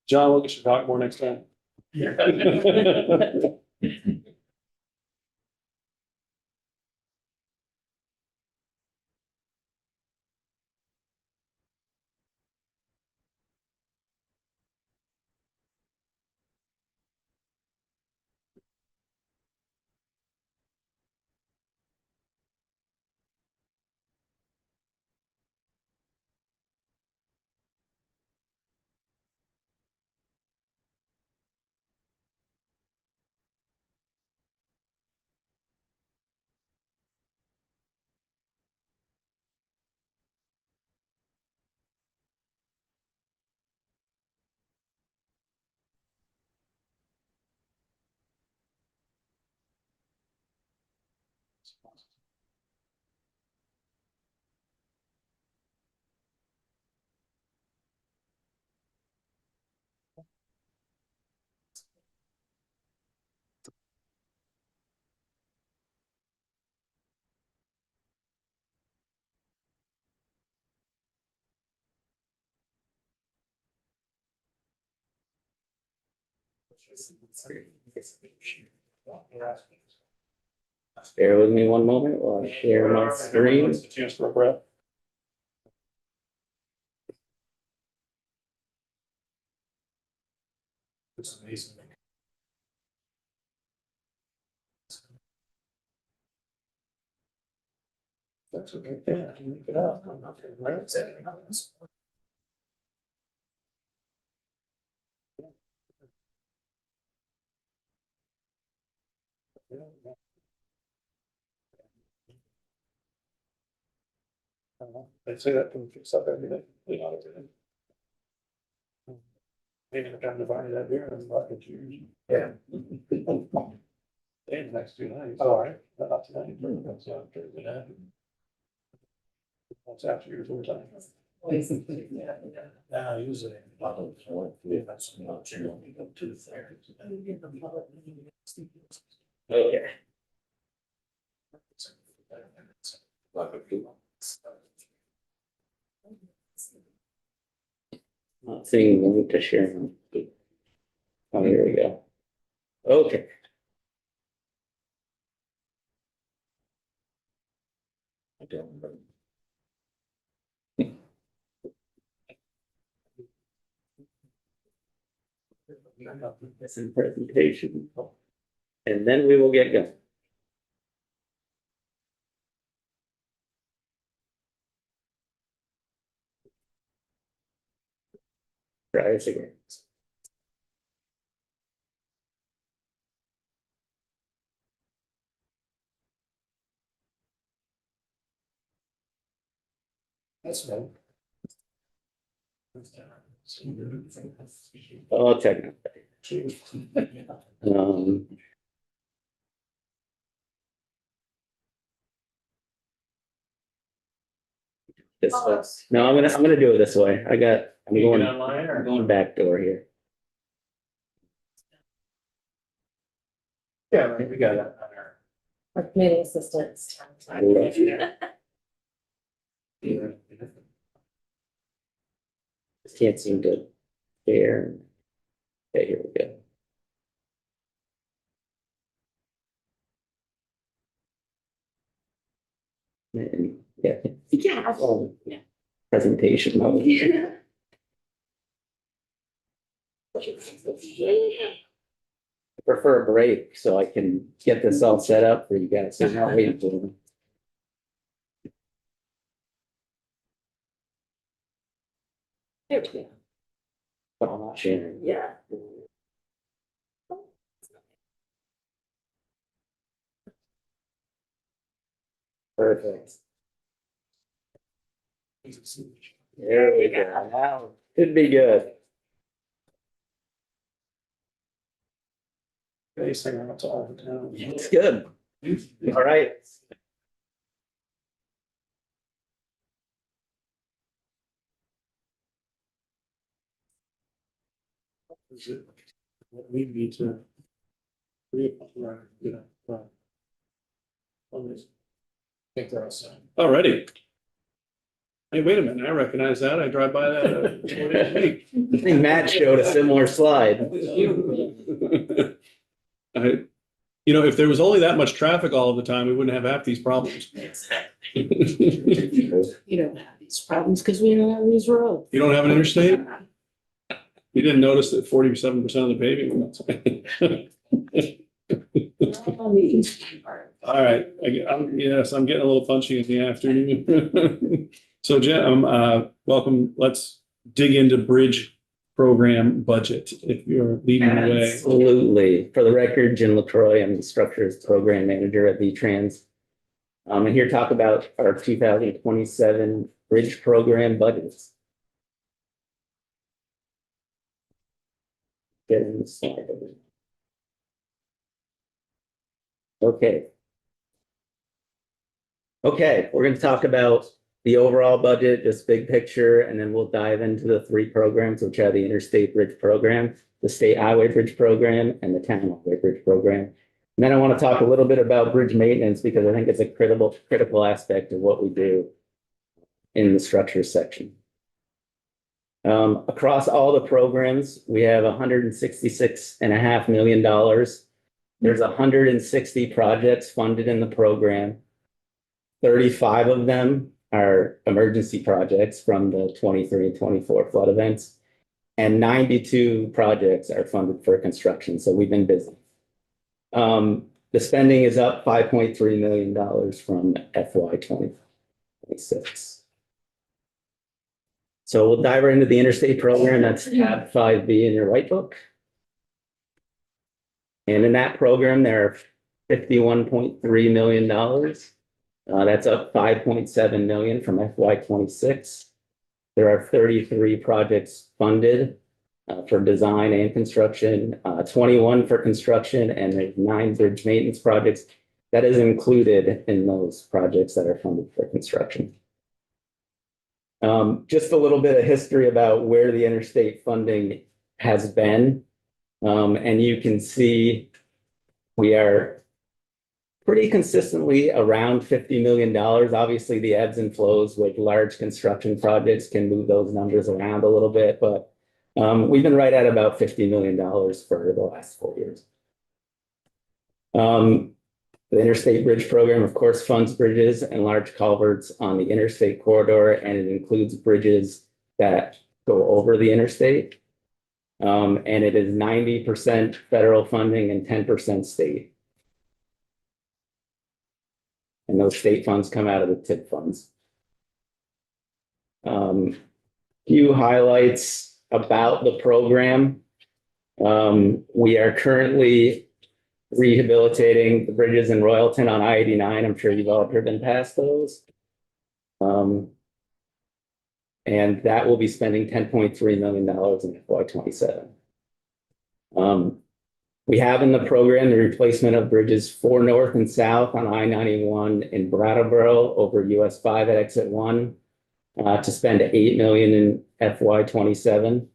John, we'll get you to talk more next time. Bear with me one moment while I share my screen. Chance for a breath. It's amazing. That's okay. Yeah, I can make it up. Right? They say that can fix up everything, not everything. Maybe I'm trying to find that here and like it's yours. Yeah. And next two nights. All right, not tonight. That's not true. That's after yours all the time. Yeah, usually. Okay. Not seeing the link to share. Oh, here we go. Okay. This in presentation. And then we will get going. Try this again. That's right. Oh, technically. This way. No, I'm gonna do it this way. I'm going back door here. Yeah, right, we got that. Our committee assistants. I love you. Just can't seem to share. Okay, here we go. And, yeah. Yeah. Oh, yeah. Presentation mode. I prefer a break so I can get this all set up for you guys. So not waiting for me. There we go. But I'm not sharing. Yeah. Perfect. There we go. Now, could be good. Facing out all the town. It's good. All right. Is it what we need to? Right, yeah, right. On this. I think they're all set. Alrighty. Hey, wait a minute, I recognize that, I drive by that. I think Matt showed a similar slide. If there was only that much traffic all of the time, we wouldn't have half these problems. You don't have these problems because we don't have these roads. You don't have an interstate? You didn't notice that 47% of the paving? On the eastern part. All right, I'm getting a little punchy in the afternoon. So Jen, welcome, let's dig into bridge program budget, if you're leading the way. Absolutely. For the record, Jim LaCroix, I'm the Structures Program Manager at V-Trans. And here talk about our 2027 bridge program budgets. Getting the slide over. Okay. Okay, we're going to talk about the overall budget, just big picture, and then we'll dive into the three programs, which are the Interstate Bridge Program, the State Highway Bridge Program, and the Town Highway Bridge Program. And then I want to talk a little bit about bridge maintenance because I think it's a critical aspect of what we do in the structures section. Across all the programs, we have $166.5 million. There's 160 projects funded in the program. 35 of them are emergency projects from the 23 and 24 flood events. And 92 projects are funded for construction. So we've been busy. The spending is up $5.3 million from FY 2026. So we'll dive right into the interstate program. That's tab 5B in your white book. And in that program, there are $51.3 million. That's up $5.7 million from FY 26. There are 33 projects funded for design and construction, 21 for construction, and there's 9 bridge maintenance projects. That is included in those projects that are funded for construction. Just a little bit of history about where the interstate funding has been. And you can see we are pretty consistently around $50 million. Obviously, the ebbs and flows with large construction projects can move those numbers around a little bit, but we've been right at about $50 million for the last 4 years. The Interstate Bridge Program, of course, funds bridges and large culverts on the interstate corridor, and it includes bridges that go over the interstate. And it is 90% federal funding and 10% state. And those state funds come out of the TIP funds. Few highlights about the program. We are currently rehabilitating the bridges in Royalton on I-89. I'm sure you've all driven past those. And that will be spending $10.3 million in FY 27. We have in the program the replacement of bridges 4 north and south on I-91 in Brattleboro over US 5 at exit 1 to spend $8 million in FY 27.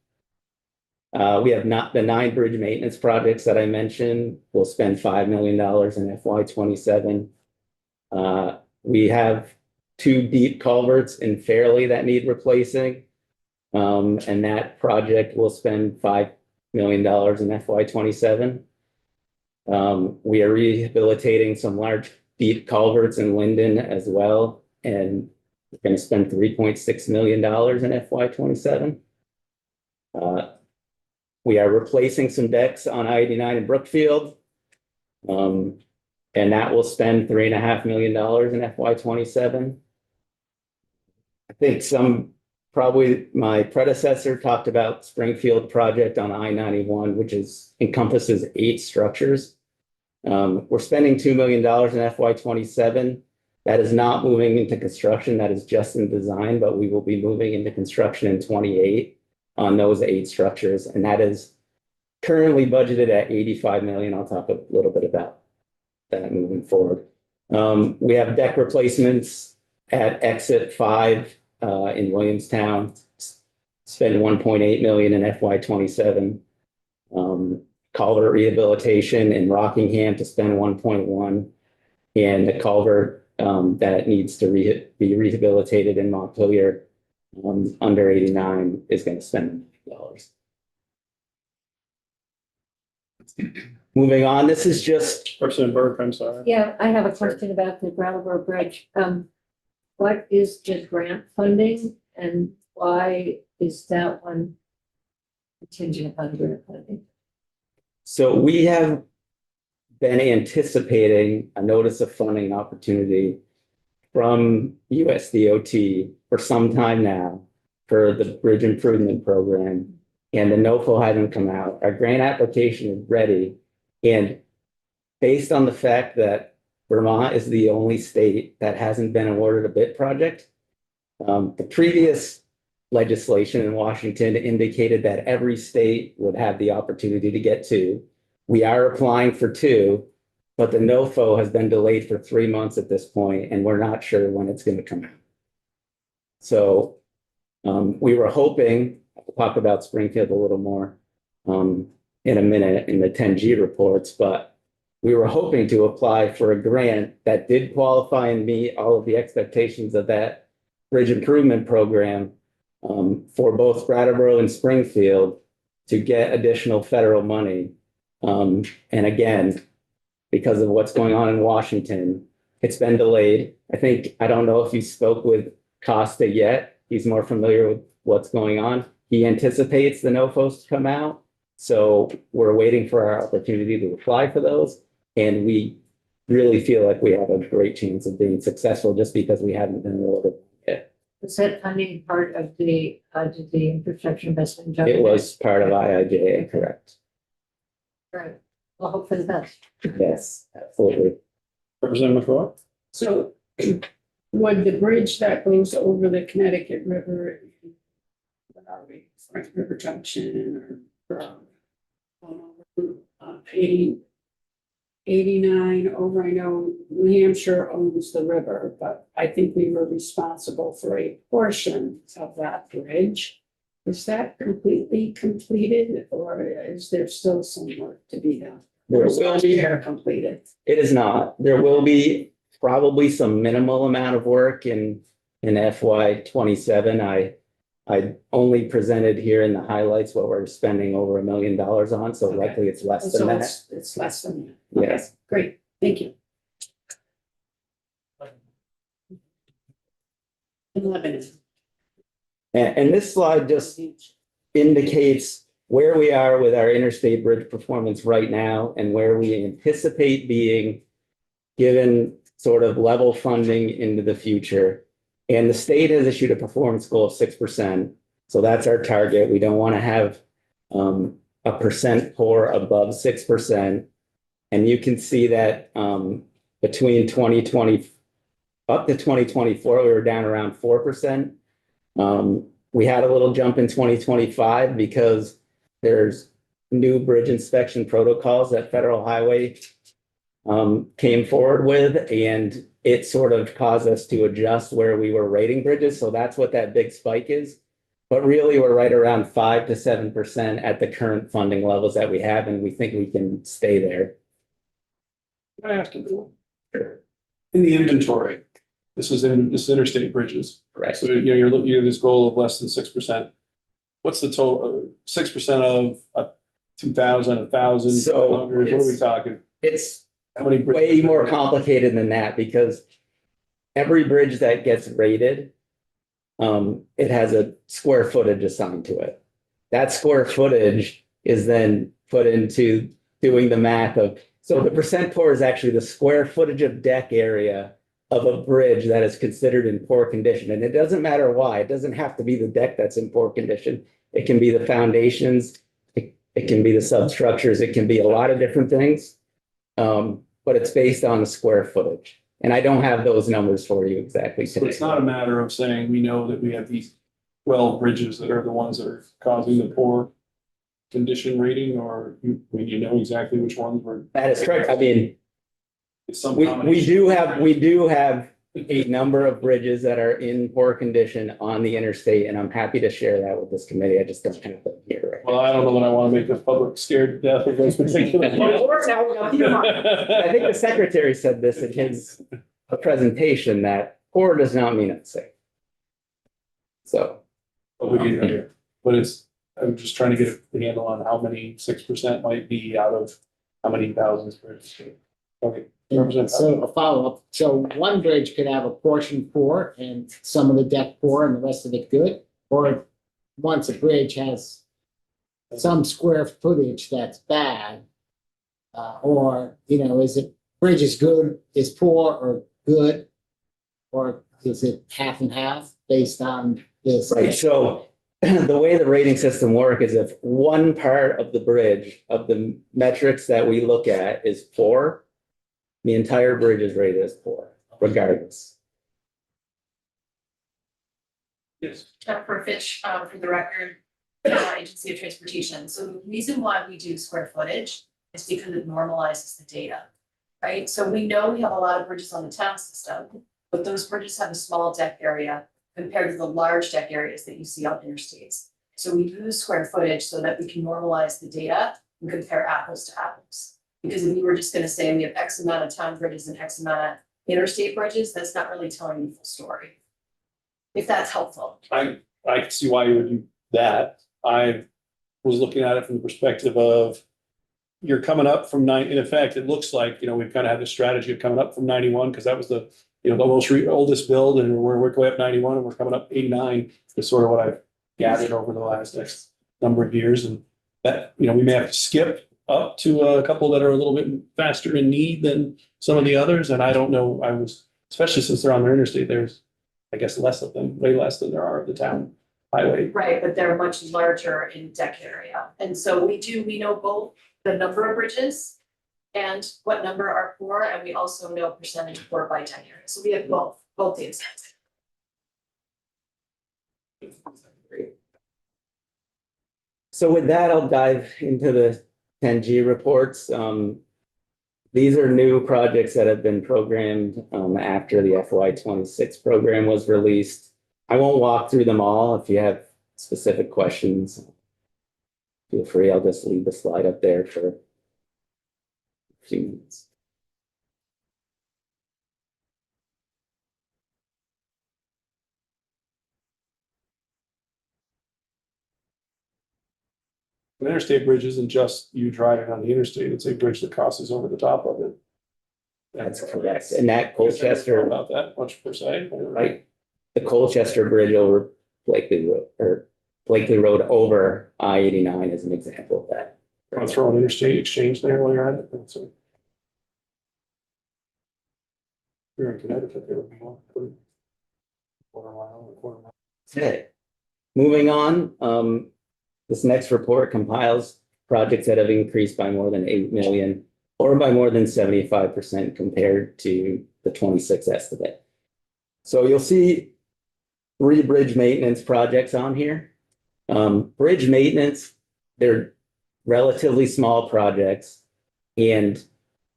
We have not the 9 bridge maintenance projects that I mentioned. We'll spend $5 million in FY 27. We have two deep culverts in Fairleigh that need replacing. And that project will spend $5 million in FY 27. We are rehabilitating some large deep culverts in Linden as well, and we're going to spend $3.6 million in FY 27. We are replacing some decks on I-89 in Brookfield. And that will spend $3.5 million in FY 27. I think probably my predecessor talked about Springfield project on I-91, which encompasses 8 structures. We're spending $2 million in FY 27. That is not moving into construction. That is just in design, but we will be moving into construction in 28 on those 8 structures. And that is currently budgeted at 85 million. I'll talk a little bit about that moving forward. We have deck replacements at exit 5 in Williamstown, spend 1.8 million in FY 27. Culvert rehabilitation in Rockingham to spend 1.1, and the culvert that needs to be rehabilitated in Montpelier under 89 is going to spend $1 million. Moving on, this is just Representative Burke, I'm sorry. Yeah, I have a question about the Brattleboro Bridge. What is just grant funding and why is that one contingent upon grant funding? So we have been anticipating a notice of funding opportunity from USDOT for some time now for the bridge improvement program, and the NOFO hasn't come out. Our grant application is ready, and based on the fact that Vermont is the only state that hasn't been awarded a BIT project, the previous legislation in Washington indicated that every state would have the opportunity to get 2. We are applying for 2, but the NOFO has been delayed for 3 months at this point, and we're not sure when it's going to come out. So we were hoping, I'll talk about Springfield a little more in a minute in the 10G reports, but we were hoping to apply for a grant that did qualify and meet all of the expectations of that bridge improvement program for both Brattleboro and Springfield to get additional federal money. And again, because of what's going on in Washington, it's been delayed. I don't know if you spoke with Costa yet. He's more familiar with what's going on. He anticipates the NOFOs to come out. So we're waiting for our opportunity to apply for those. And we really feel like we have a great chance of being successful just because we haven't been awarded yet. Was that funding part of the infrastructure investment? It was part of IIJA, correct? Right. Well, hope for the best. Yes, absolutely. Representative McCoy? So would the bridge that goes over the Connecticut River, what are we, Frank River Junction or 89 over, I know New Hampshire owns the river, but I think we were responsible for a portion of that bridge. Is that completely completed or is there still some work to be done? There will be. Completed. It is not. There will be probably some minimal amount of work in FY 27. I only presented here in the highlights what we're spending over $1 million on, so Okay. likely it's less So than that. it's less than that. Okay, Yes. great, thank you. 11. And this slide just indicates where we are with our interstate bridge performance right now and where we anticipate being given sort of level funding into the future. And the state has issued a performance goal of 6%. So that's our target. We don't want to have a percent pour above 6%. And you can see that between 2020 up to 2024, we were down around 4%. We had a little jump in 2025 because there's new bridge inspection protocols that Federal Highway came forward with, and it sort of caused us to adjust where we were rating bridges. So that's what that big spike is. But really, we're right around 5 to 7% at the current funding levels that we have, and we think we can stay there. I asked him. In the inventory, This is interstate bridges. Correct. So, you have this goal of less than 6%. What's the total, 6% of 2,000, 1,000, So 100, what are we talking? It's How many? way more complicated than that because every bridge that gets rated, it has a square footage assigned to it. That square footage is then put into doing the math of, so the percent poor is actually the square footage of deck area of a bridge that is considered in poor condition. And it doesn't matter why. It doesn't have to be the deck that's in poor condition. It can be the foundations. It can be the substructures. It can be a lot of different things. But it's based on the square footage. And I don't have those numbers for you exactly So today. it's not a matter of saying we know that we have these 12 bridges that are the ones that are causing the poor condition rating, or you know exactly which ones were. That is correct. I mean, It's some we combination. do have a number of bridges that are in poor condition on the interstate, and I'm happy to share that with this committee. I just don't have them here right Well, I don't know that I want to make the public scared to death of those particular. I think the secretary said this in his presentation, that poor does not mean unsafe. So, But I'm just trying to get a handle on how many 6% might be out of how many thousands bridges. Okay. And so a follow-up, so one bridge could have a portion poor and some of the deck poor and the rest of it good? Or once a bridge has some square footage that's bad, or, is it bridge is good, is poor or good? Or is it half and half based on this? right, so the way the rating system works is if one part of the bridge of the metrics that we look at is poor, the entire bridge is rated as poor, regardless. Yes. Jennifer Fitch, for the record, Agency of Transportation. So the reason why we do square footage is because it normalizes the data, right? So we know we have a lot of bridges on the town system, but those bridges have a small deck area compared to the large deck areas that you see on interstates. So we use square footage so that we can normalize the data and compare apples to apples. Because if we were just gonna say we have X amount of town bridges and X amount of interstate bridges, that's not really telling the full story. If that's helpful. I can see why you would do that. I was looking at it from the perspective of you're coming up from in effect, it looks like, we've kind of had this strategy of coming up from 91, because that was the oldest build, and we're working way up 91 and we're coming up 89 is sort of what I've gathered over the last X number of years. And that, we may have to skip up to a couple that are a little bit faster in need than some of the others. And I don't know, especially since they're on their interstate, there's, I guess, less of them, way less than there are of the town highway. Right, but they're much larger in deck area. And so we know both the number of bridges and what number are poor, and we also know percentage poor by deck area. So we have both data sets. So with that, I'll dive into the 10G reports. These are new projects that have been programmed after the FY26 program was released. I won't walk through them all. If you have specific questions, feel free. I'll just leave the slide up there for a few minutes. An interstate bridge isn't just you driving on the interstate, it's a bridge that crosses over the top of it. That's correct. And that Colchester, About that much per se. right? The Colchester Bridge over Blakely Road, or Blakely Road over I-89 is an example of that. Want to throw an interstate exchange there while you're at it? You're in Connecticut, there would be one. Quarter mile. Okay. Moving on, this next report compiles projects that have increased by more than 8 million or by more than 75% compared to the 26 estimate. So you'll see 3 bridge maintenance projects on here. Bridge maintenance, they're relatively small projects. And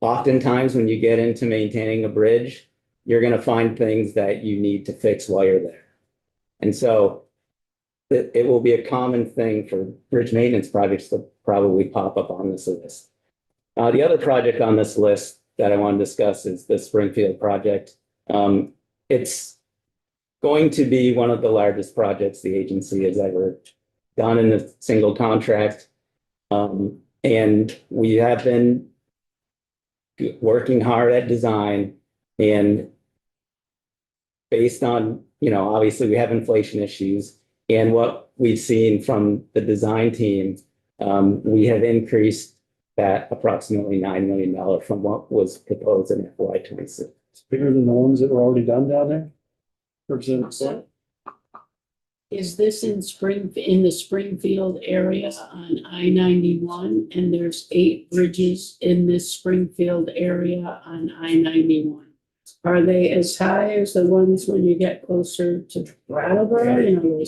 oftentimes when you get into maintaining a bridge, you're going to find things that you need to fix while you're there. And so it will be a common thing for bridge maintenance projects to probably pop up on this list. The other project on this list that I want to discuss is the Springfield project. it's going to be one of the largest projects the agency has ever done in a single contract. And we have been working hard at design, and based on, obviously we have inflation issues, and what we've seen from the design team, we have increased that approximately $9 million from what was proposed in FY 26. It's bigger than the ones that were already done down there. Representative. Is this in the Springfield area on I-91? And there's 8 bridges in this Springfield area on I-91. Are they as high as the ones when you get closer to Brattleboro? They're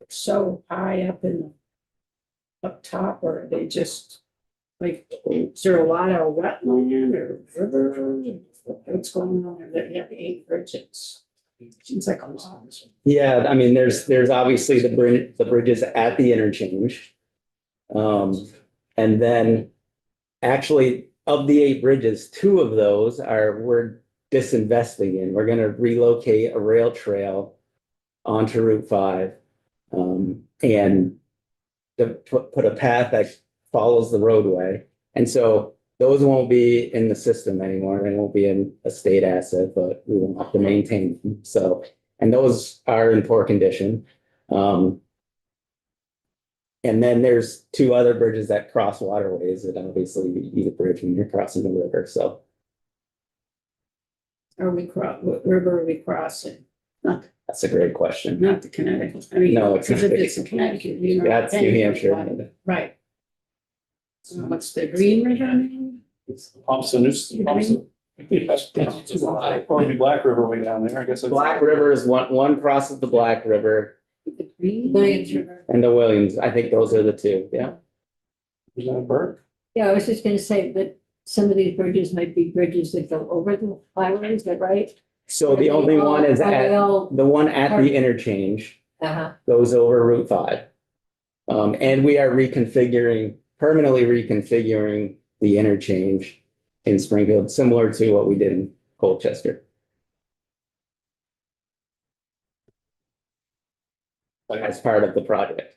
so high up top, or are they just like, is there a lot of wetland or river? What's going on there? They have 8 bridges. Seems like a lot. Yeah, I mean, there's obviously the bridges at the interchange. And then actually of the 8 bridges, 2 of those we're disinvesting in. We're gonna relocate a rail trail onto Route 5. And put a path that follows the roadway. And so those won't be in the system anymore. They won't be in a state asset, but we won't have to maintain them. So, and those are in poor condition. And then there's 2 other bridges that cross waterways that obviously you need a bridge when you're crossing the river. So. What river are we crossing? That's a great question. Not the Connecticut. I mean, No, it's because not. if it's in Connecticut, That's New Hampshire. Right. So what's the Green River name? It's Thompson, it's Thompson. Probably Black River way down there, I guess. Black River is one crosses the Black River, The Green. Williams River. and the Williams. I think those are the 2. Yeah. Is that a bird? Yeah, I was just gonna say that some of these bridges might be bridges that go over the highway, is that right? So the only one is the one at the interchange Uh-huh. goes over Route 5. And we are permanently reconfiguring the interchange in Springfield, similar to what we did in Colchester. As part of the project.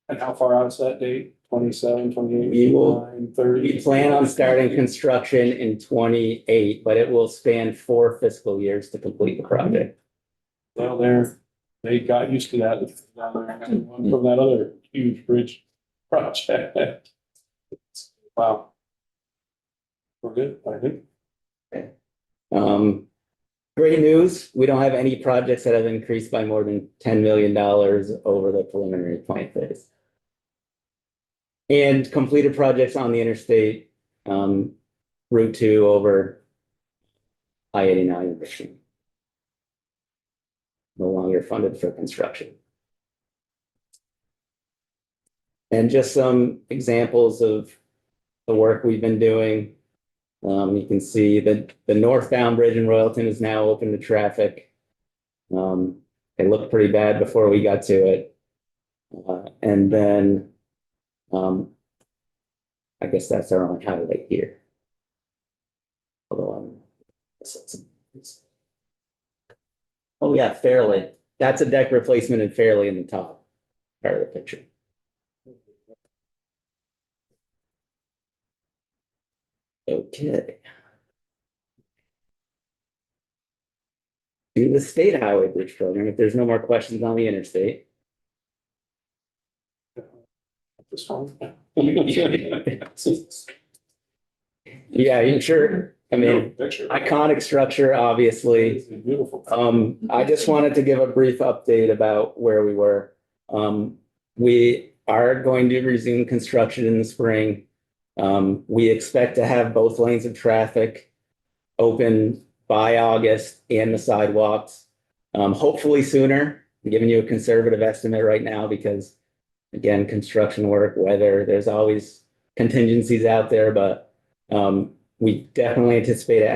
And how far out is that date? 27, 28, We will- 29, 30? We plan on starting construction in 28, but it will span 4 fiscal years to complete the project. Well, they got used to that down there from that other huge bridge project. Wow. We're good, I think. Great news, we don't have any projects that have increased by more than $10 million over the preliminary plan phase. And completed projects on the interstate, Route 2 over I-89 in Michigan. No longer funded for construction. And just some examples of the work we've been doing. You can see that the northbound bridge in Royalton is now open to traffic. It looked pretty bad before we got to it. And then I guess that's our only highlight here. Although oh yeah, Fairleigh. That's a deck replacement in Fairleigh in the top part of the picture. Okay. Do the state highway bridge program, if there's no more questions on the interstate. This one. Yeah, you sure? I mean, Picture. iconic structure, obviously. It's beautiful. I just wanted to give a brief update about where we were. We are going to resume construction in the spring. We expect to have both lanes of traffic open by August and the sidewalks. Hopefully sooner. I'm giving you a conservative estimate right now because, again, construction work, weather, there's always contingencies out there, but we definitely anticipate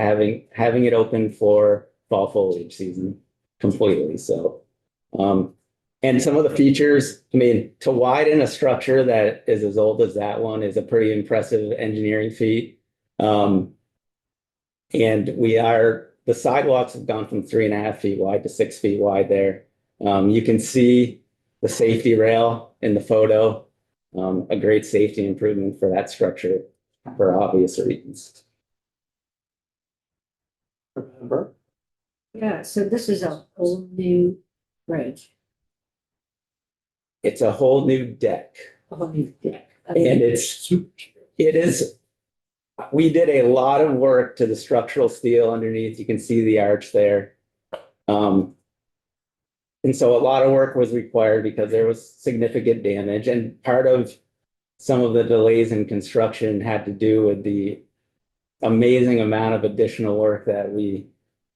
having it open for fall foliage season completely. So, and some of the features, I mean, to widen a structure that is as old as that one is a pretty impressive engineering feat. And we are the sidewalks have gone from 3.5 feet wide to 6 feet wide there. You can see the safety rail in the photo. A great safety improvement for that structure for obvious reasons. Remember? Yeah, so this is a whole new bridge, It's a whole new deck. a whole new deck. And it is, we did a lot of work to the structural steel underneath. You can see the arch there. And so a lot of work was required because there was significant damage, and part of some of the delays in construction had to do with the amazing amount of additional work that we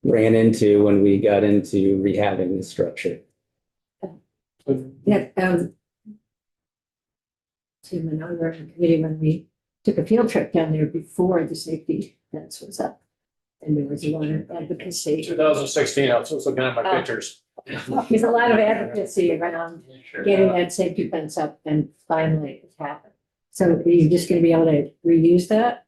ran into when we got into rehabbing the structure. Yeah, Tim and I were in the committee when we took a field trip down there before the safety fence was up. And there was a lot of advocacy. 2016, I was just looking at my pictures. There's a lot of advocacy around getting that safety fence up, and finally it happened. So are you just gonna be able to reuse that?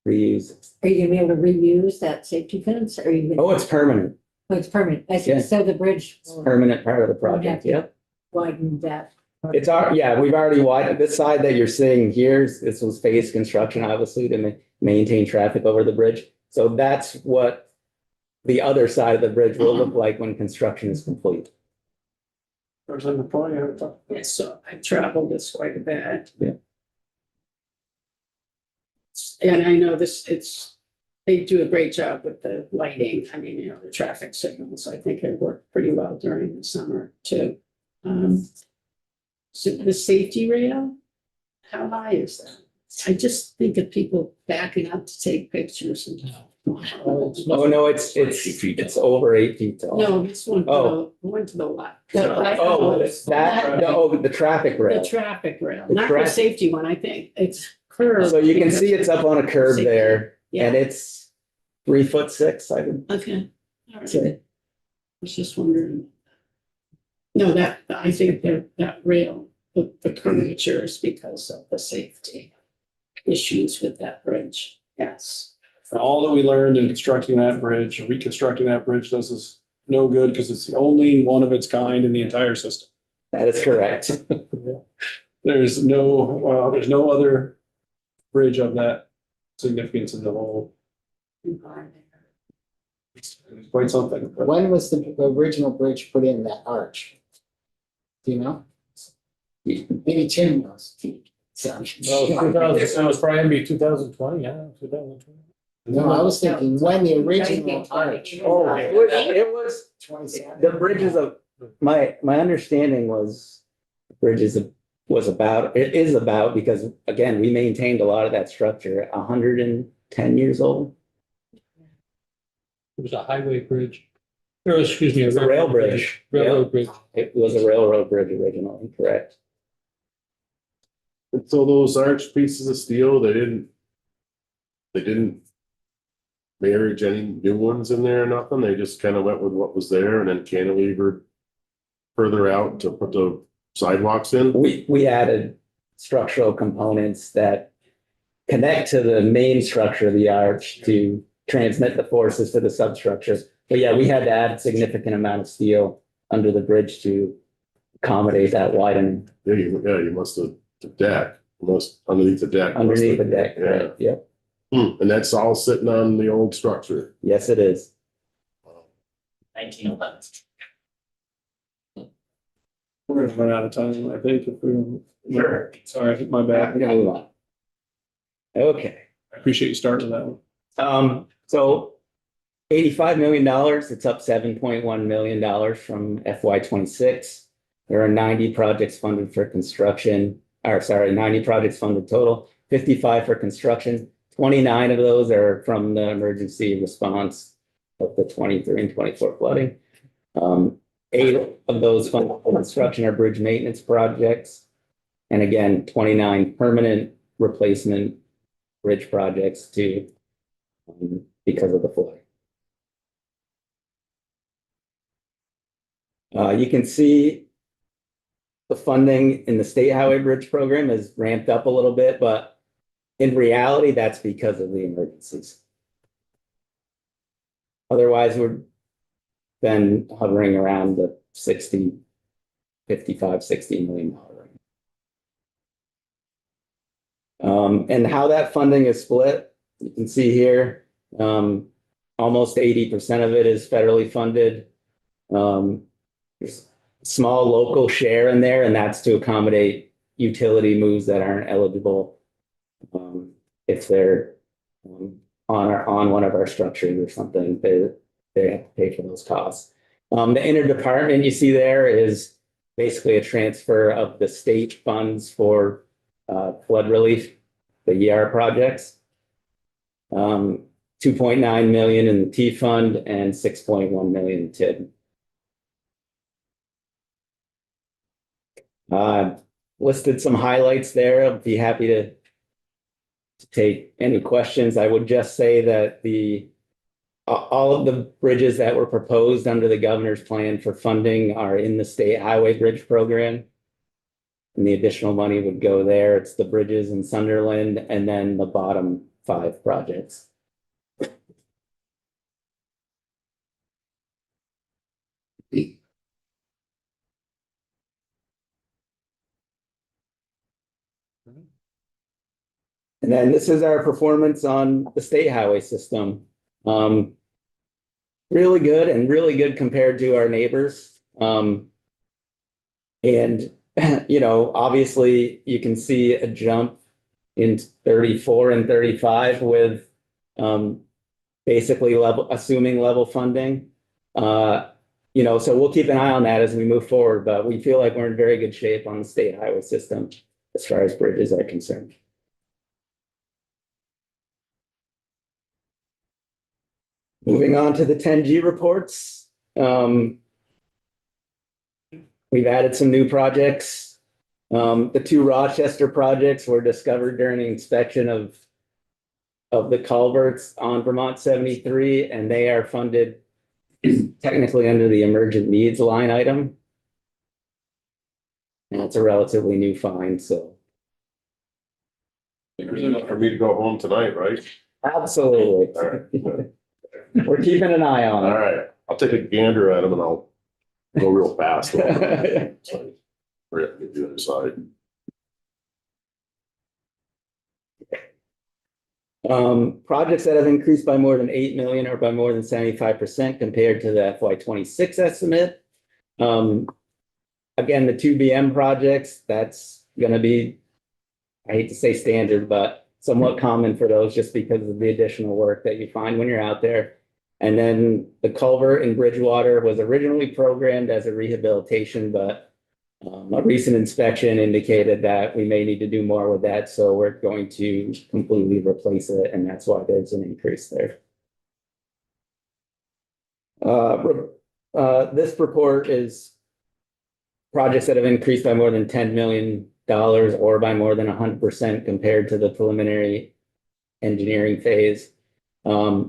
Reuse. Are you gonna be able to reuse that safety fence? Or are you? Oh, it's permanent. Oh, it's permanent. I Yeah. see. So the bridge It's will permanent part of the project. Yeah. widen that. It's yeah, we've already widened this side that you're seeing here. This was phased construction, obviously, to maintain traffic over the bridge. So that's what the other side of the bridge will look like when construction is complete. Representative Paul, you have a thought? Yes, so I've traveled this quite a bit. Yeah. And I know they do a great job with the lighting. I mean, the traffic signals, I think it worked pretty well during the summer too. So the safety rail, how high is that? I just think of people backing up to take pictures and. Oh, no, it's over 8 feet tall. No, this one, Oh. the one to the left. Oh, the traffic rail. The traffic rail, The not the traffic- safety one, I think. It's curved. So you can see it's up on a curve Safety. there, and Yeah, it's 3'6", I would okay. All right. say. I was just wondering. No, I think that rail, the curvature is because of the safety issues with that bridge. Yes. And all that we learned in constructing that bridge, reconstructing that bridge does us no good because it's the only one of its kind in the entire system. That is correct. There's no other bridge of that significance in the whole. It's quite something. but- When was the original bridge put in, that arch? Do you know? Maybe Tim knows. So- Well, it was probably gonna be 2020, yeah, 2020. No, I was thinking when the original arch. Oh, It was, 27. the bridge is my understanding was, the bridge was about, it is about, because again, we maintained a lot of that structure, 110 years old. It was a highway bridge. Or, excuse me, It's a rail bridge. Railroad bridge. It was a railroad bridge originally, correct? And so those arch pieces of steel, they didn't marriage any new ones in there or nothing? They just kind of went with what was there and then cantilevered further out to put the sidewalks in? We added structural components that connect to the main structure of the arch to transmit the forces to the substructures. But yeah, we had to add a significant amount of steel under the bridge to accommodate that widening Yeah, you must have, the deck, underneath the deck. must underneath the have- deck. Yeah. Right, yep. And that's all sitting on the old structure. Yes, it is. 1911. We're gonna run out of time, I think, if we. Sure. Sorry, my We're bad. gonna move on. Okay. I appreciate you starting with that one. So $85 million, it's up $7.1 million from FY '26. There are 90 projects funded for construction, 90 projects funded total, 55 for construction. 29 of those are from the emergency response of the 23 and 24 flooding. 8 of those funded for construction are bridge maintenance projects. And again, 29 permanent replacement bridge projects too, because of the flood. You can see the funding in the State Highway Bridge Program has ramped up a little bit, but in reality, that's because of the emergencies. Otherwise, we've been hovering around the 55, $60 million range. And how that funding is split, you can see here, almost 80% of it is federally funded. There's a small local share in there, and that's to accommodate utility moves that aren't eligible if they're on one of our structures or something, they have to pay for those costs. The interdepartment you see there is basically a transfer of the state funds for flood relief, the ER projects. 2.9 million in the T fund and 6.1 million TID. Listed some highlights there. I'd be happy to take any questions. I would just say that all of the bridges that were proposed under the governor's plan for funding are in the state highway bridge program. And the additional money would go there. It's the bridges in Sunderland and then the bottom 5 projects. And then this is our performance on the state highway system. Really good and really good compared to our neighbors. And, you know, obviously you can see a jump in 34 and 35 with basically assuming level funding. You know, so we'll keep an eye on that as we move forward, but we feel like we're in very good shape on the state highway system as far as bridges are concerned. Moving on to the 10G reports. We've added some new projects. The 2 Rochester projects were discovered during the inspection of the culverts on Vermont 73, and they are funded technically under the emergent needs line item. And it's a relatively new find, so. There's enough for me to go home tonight, right? Absolutely. All right. We're keeping an eye on it. All right, I'll take a gander at them and I'll go real fast. Sorry, hurry up and get the other side. Projects that have increased by more than 8 million or by more than 75% compared to the FY26 estimate. Again, the 2 BM projects, that's gonna be, I hate to say standard, but somewhat common for those just because of the additional work that you find when you're out there. And then the culvert in Bridgewater was originally programmed as a rehabilitation, but a recent inspection indicated that we may need to do more with that. So we're going to completely replace it. And that's why there's an increase there. This report is projects that have increased by more than $10 million or by more than 100% compared to the preliminary engineering phase.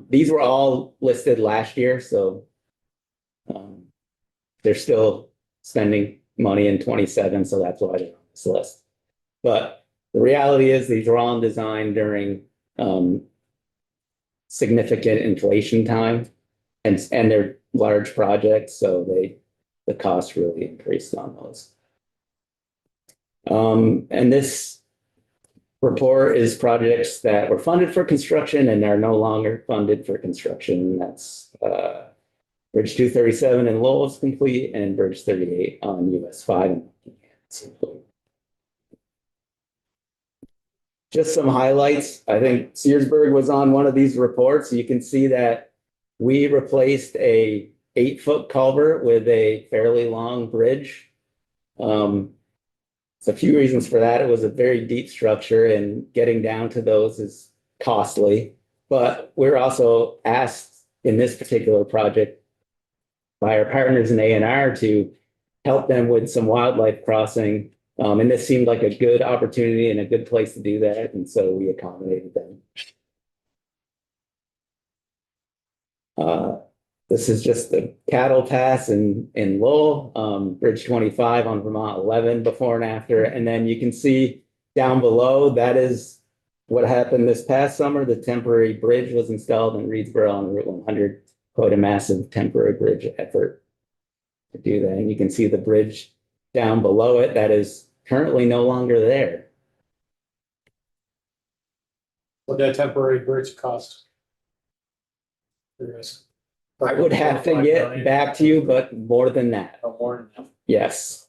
These were all listed last year, so they're still spending money in 27, so that's why they're on this list. But the reality is these were all designed during significant inflation time, and they're large projects, so the cost really increased on those. And this report is projects that were funded for construction and are no longer funded for construction. That's Bridge 237 in Lowell is complete, and Bridge 38 on US 5 is complete. Just some highlights. I think Searsburg was on one of these reports. You can see that we replaced a 8-foot culvert with a fairly long bridge. A few reasons for that. It was a very deep structure, and getting down to those is costly. But we're also asked in this particular project by our partners in A&R to help them with some wildlife crossing. And this seemed like a good opportunity and a good place to do that. And so we accommodated them. This is just the cattle pass in Lowell, Bridge 25 on Vermont 11 before and after. And then you can see down below, that is what happened this past summer. The temporary bridge was installed in Reedsboro on Route 100 quite a massive temporary bridge effort to do that. And you can see the bridge down below it that is currently no longer there. What that temporary bridge cost? Curious. I would have to get back to you, but more than that, No more than yes.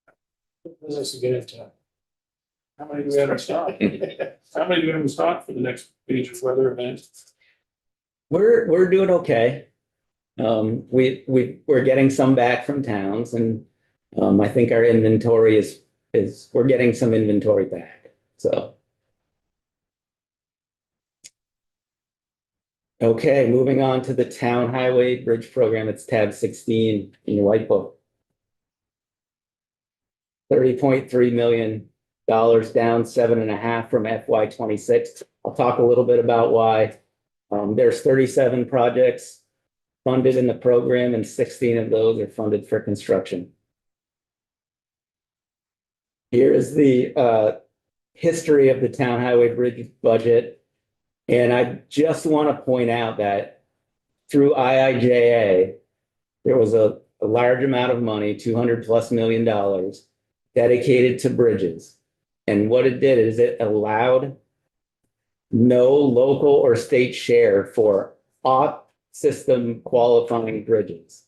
that. Business to get into. How many do we have in stock? How many do we have in stock for the next major weather event? We're doing okay. We're getting some back from towns and, I think our inventory is, we're getting some inventory back, so. Okay, moving on to the town highway bridge program, it's tab 16 in your white book. $30.3 million, down 7.5 from FY 26. I'll talk a little bit about why. There's 37 projects funded in the program and 16 of those are funded for construction. Here is the history of the town highway bridge budget. And I just want to point out that through IIJA, there was a large amount of money, $200+ million, dedicated to bridges. And what it did is it allowed no local or state share for off-system qualifying bridges.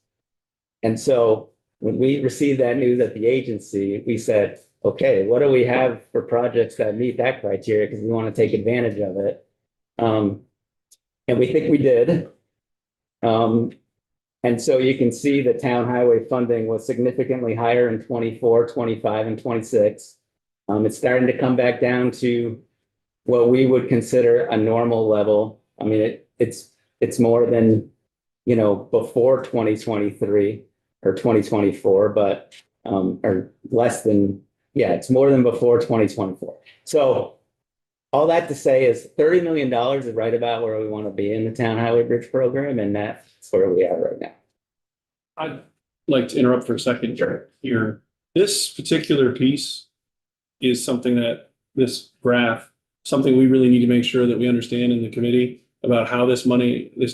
And so when we received that news at the agency, we said, okay, what do we have for projects that meet that criteria? Because we want to take advantage of it. And we think we did. And so you can see the town highway funding was significantly higher in 24, 25, and 26. It's starting to come back down to what we would consider a normal level. I mean, it's more than, before 2023 or 2024, but, or less than, it's more than before 2024. So all that to say is $30 million is right about where we want to be in the town highway bridge program, and that's where we are right now. I'd like to interrupt for a second here. This particular piece is something that this graph, something we really need to make sure that we understand in the committee about how this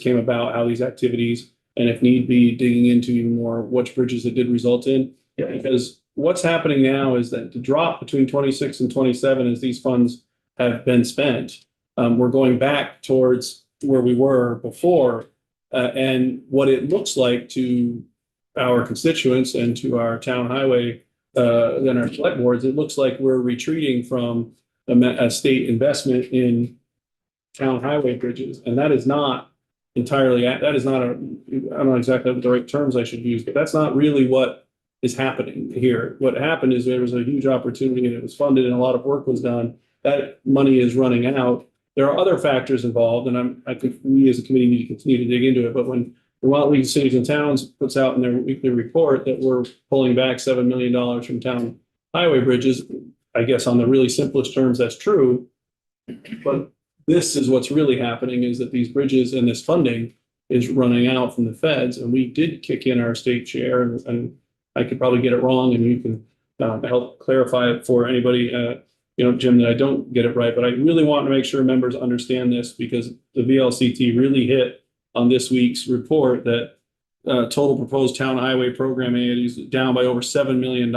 came about, how these activities, and if need be, digging into even more which bridges it did result in. Because what's happening now is that the drop between 26 and 27 as these funds have been spent, we're going back towards where we were before. And what it looks like to our constituents and to our town highway and our select boards, it looks like we're retreating from a state investment in town highway bridges. And that is not entirely, that is not I don't know exactly what the right terms I should use, but that's not really what is happening here. What happened is there was a huge opportunity and it was funded and a lot of work was done. That money is running out. There are other factors involved, and I think we as a committee need to continue to dig into it. But when the Vermont League of Cities and Towns puts out in their weekly report that we're pulling back $7 million from town highway bridges, I guess on the really simplest terms, that's true. But this is what's really happening is that these bridges and this funding is running out from the feds, and we did kick in our state share, and I could probably get it wrong, and you can help clarify it for anybody. Jim, that I don't get it right, but I really want to make sure members understand this because the VLCT really hit on this week's report that total proposed town highway program aid is down by over $7 million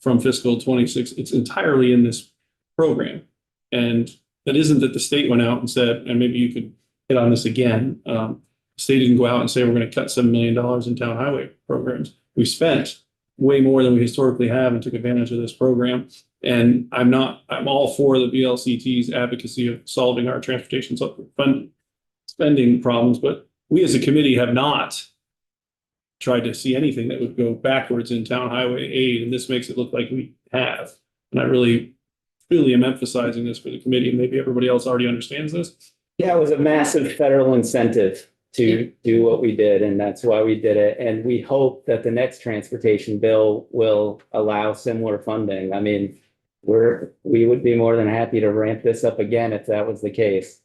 from fiscal 26. It's entirely in this program. And that isn't that the state went out and said, and maybe you could hit on this again. The state didn't go out and say, we're going to cut $7 million in town highway programs. We spent way more than we historically have and took advantage of this program. And I'm all for the VLCT's advocacy of solving our transportation fund spending problems, but we as a committee have not tried to see anything that would go backwards in town highway aid, and this makes it look like we have. And I really am emphasizing this for the committee, and maybe everybody else already understands this. Yeah, it was a massive federal incentive to do what we did, and that's why we did it. And we hope that the next transportation bill will allow similar funding. I mean, we would be more than happy to ramp this up again if that was the case.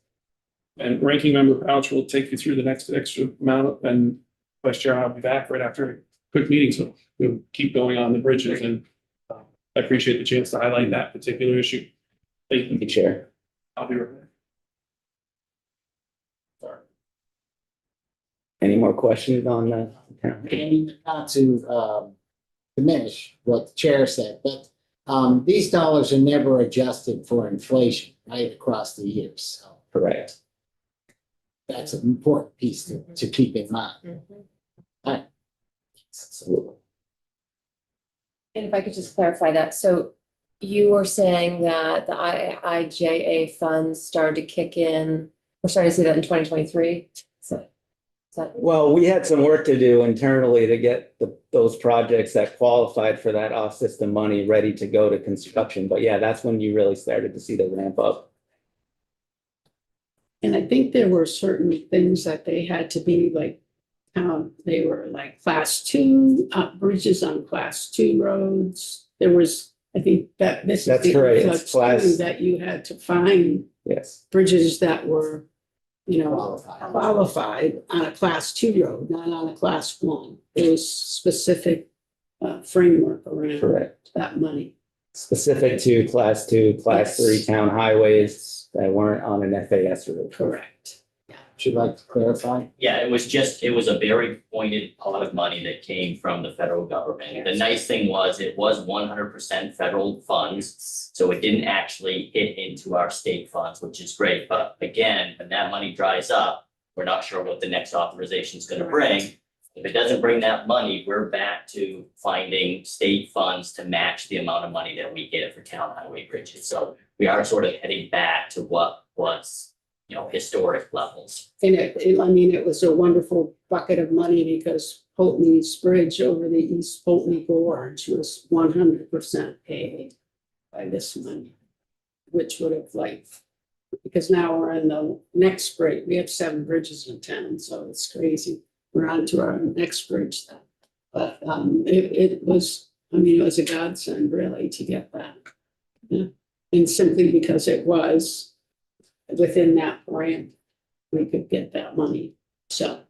And Ranking Member Pouch will take you through the next extra amount, and Vice Chair, I'll be back right after a quick meeting, so we'll keep going on the bridges, and I appreciate the chance to highlight that particular issue. Thank you, Chair. I'll be right back. Sorry. Any more questions on the? And not to diminish what the chair said, but these dollars are never adjusted for inflation, right, across the years. So Correct. that's an important piece to keep in mind. Mhm. Absolutely. And if I could just clarify that, so you were saying that the IIJA funds started to kick in, we're starting to see that in 2023? So, is that, Well, we had some work to do internally to get those projects that qualified for that off-system money ready to go to construction. But yeah, that's when you really started to see the ramp up. And I think there were certain things that they had to be like, they were like class two, bridges on class two roads. There was, I think that this is That's the correct. It's influx class- too, that you had to find Yes. bridges that were, you know, Qualified. qualified on a class two road, not on a class one. There was specific framework around Correct. that money. Specific to class two, class Yes. three town highways that weren't on an FAS road. Correct. Would you like to clarify? Yeah, it was a very pointed pot of money that came from the federal government. The nice thing was it was 100% federal funds. So it didn't actually hit into our state funds, which is great. But again, when that money dries up, we're not sure what the next authorization is gonna bring. If it doesn't bring that money, we're back to finding state funds to match the amount of money that we get for town highway bridges. So we are sort of heading back to what was, historic levels. And I mean, it was a wonderful bucket of money because Pulteney's Bridge over the East Pulteney Gorge was 100% paid by this money, which would have because now we're in the next bridge. We have 7 bridges in town, so it's crazy. We're on to our next bridge then. But it was a godsend really to get that. Yeah. And simply because it was within that grant, we could get that money. So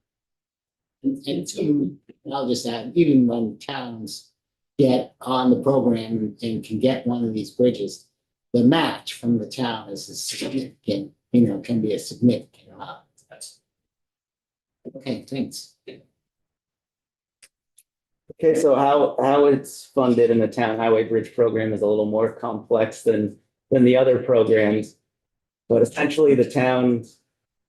And I'll just add, even when towns get on the program and can get one of these bridges, the match from the town is a significant, can be a significant amount. Okay, thanks. Okay, so how it's funded in the town highway bridge program is a little more complex than the other programs. But essentially, the town's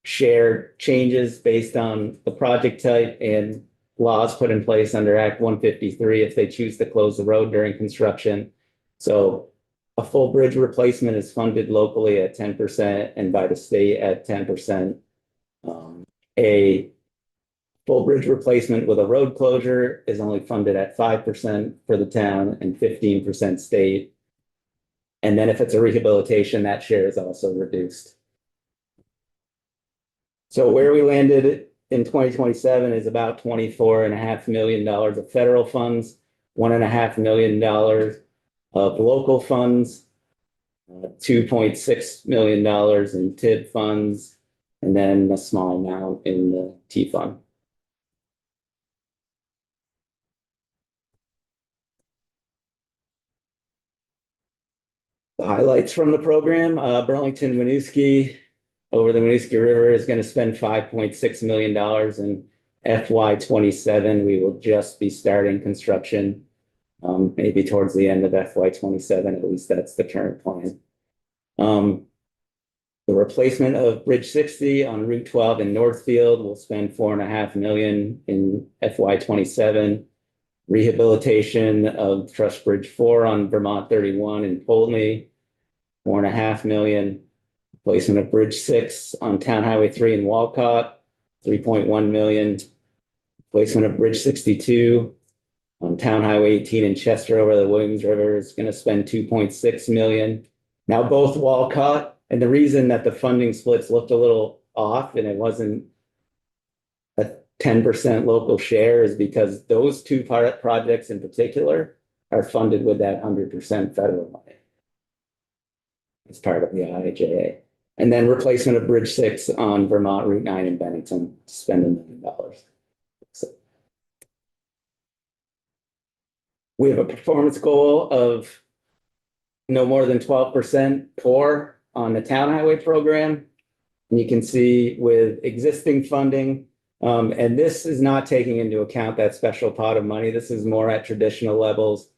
share changes based on the project type and laws put in place under Act 153 if they choose to close the road during construction. So a full bridge replacement is funded locally at 10% and by the state at 10%. A full bridge replacement with a road closure is only funded at 5% for the town and 15% state. And then if it's a rehabilitation, that share is also reduced. So where we landed in 2027 is about $24.5 million of federal funds, $1.5 million of local funds, $2.6 million in TID funds, and then a small amount in the T fund. The highlights from the program, Burlington-Winooski over the Winooski River is going to spend $5.6 million in FY27. We will just be starting construction maybe towards the end of FY27. At least that's the current plan. The replacement of Bridge 60 on Route 12 in Northfield will spend $4.5 million in FY27. Rehabilitation of Truss Bridge 4 on Vermont 31 in Pulteney, $4.5 million. Replacement of Bridge 6 on Town Highway 3 in Walcott, $3.1 million. Replacement of Bridge 62 on Town Highway 18 in Chester over the Williams River is going to spend $2.6 million. Now both Walcott, and the reason that the funding splits looked a little off and it wasn't a 10% local share is because those two projects in particular are funded with that 100% federal money. It's part of the IIJA. And then replacement of Bridge 6 on Vermont Route 9 in Bennington, spend $1 million. So we have a performance goal of no more than 12% POR on the town highway program. And you can see with existing funding, And this is not taking into account that special pot of money. This is more at traditional levels,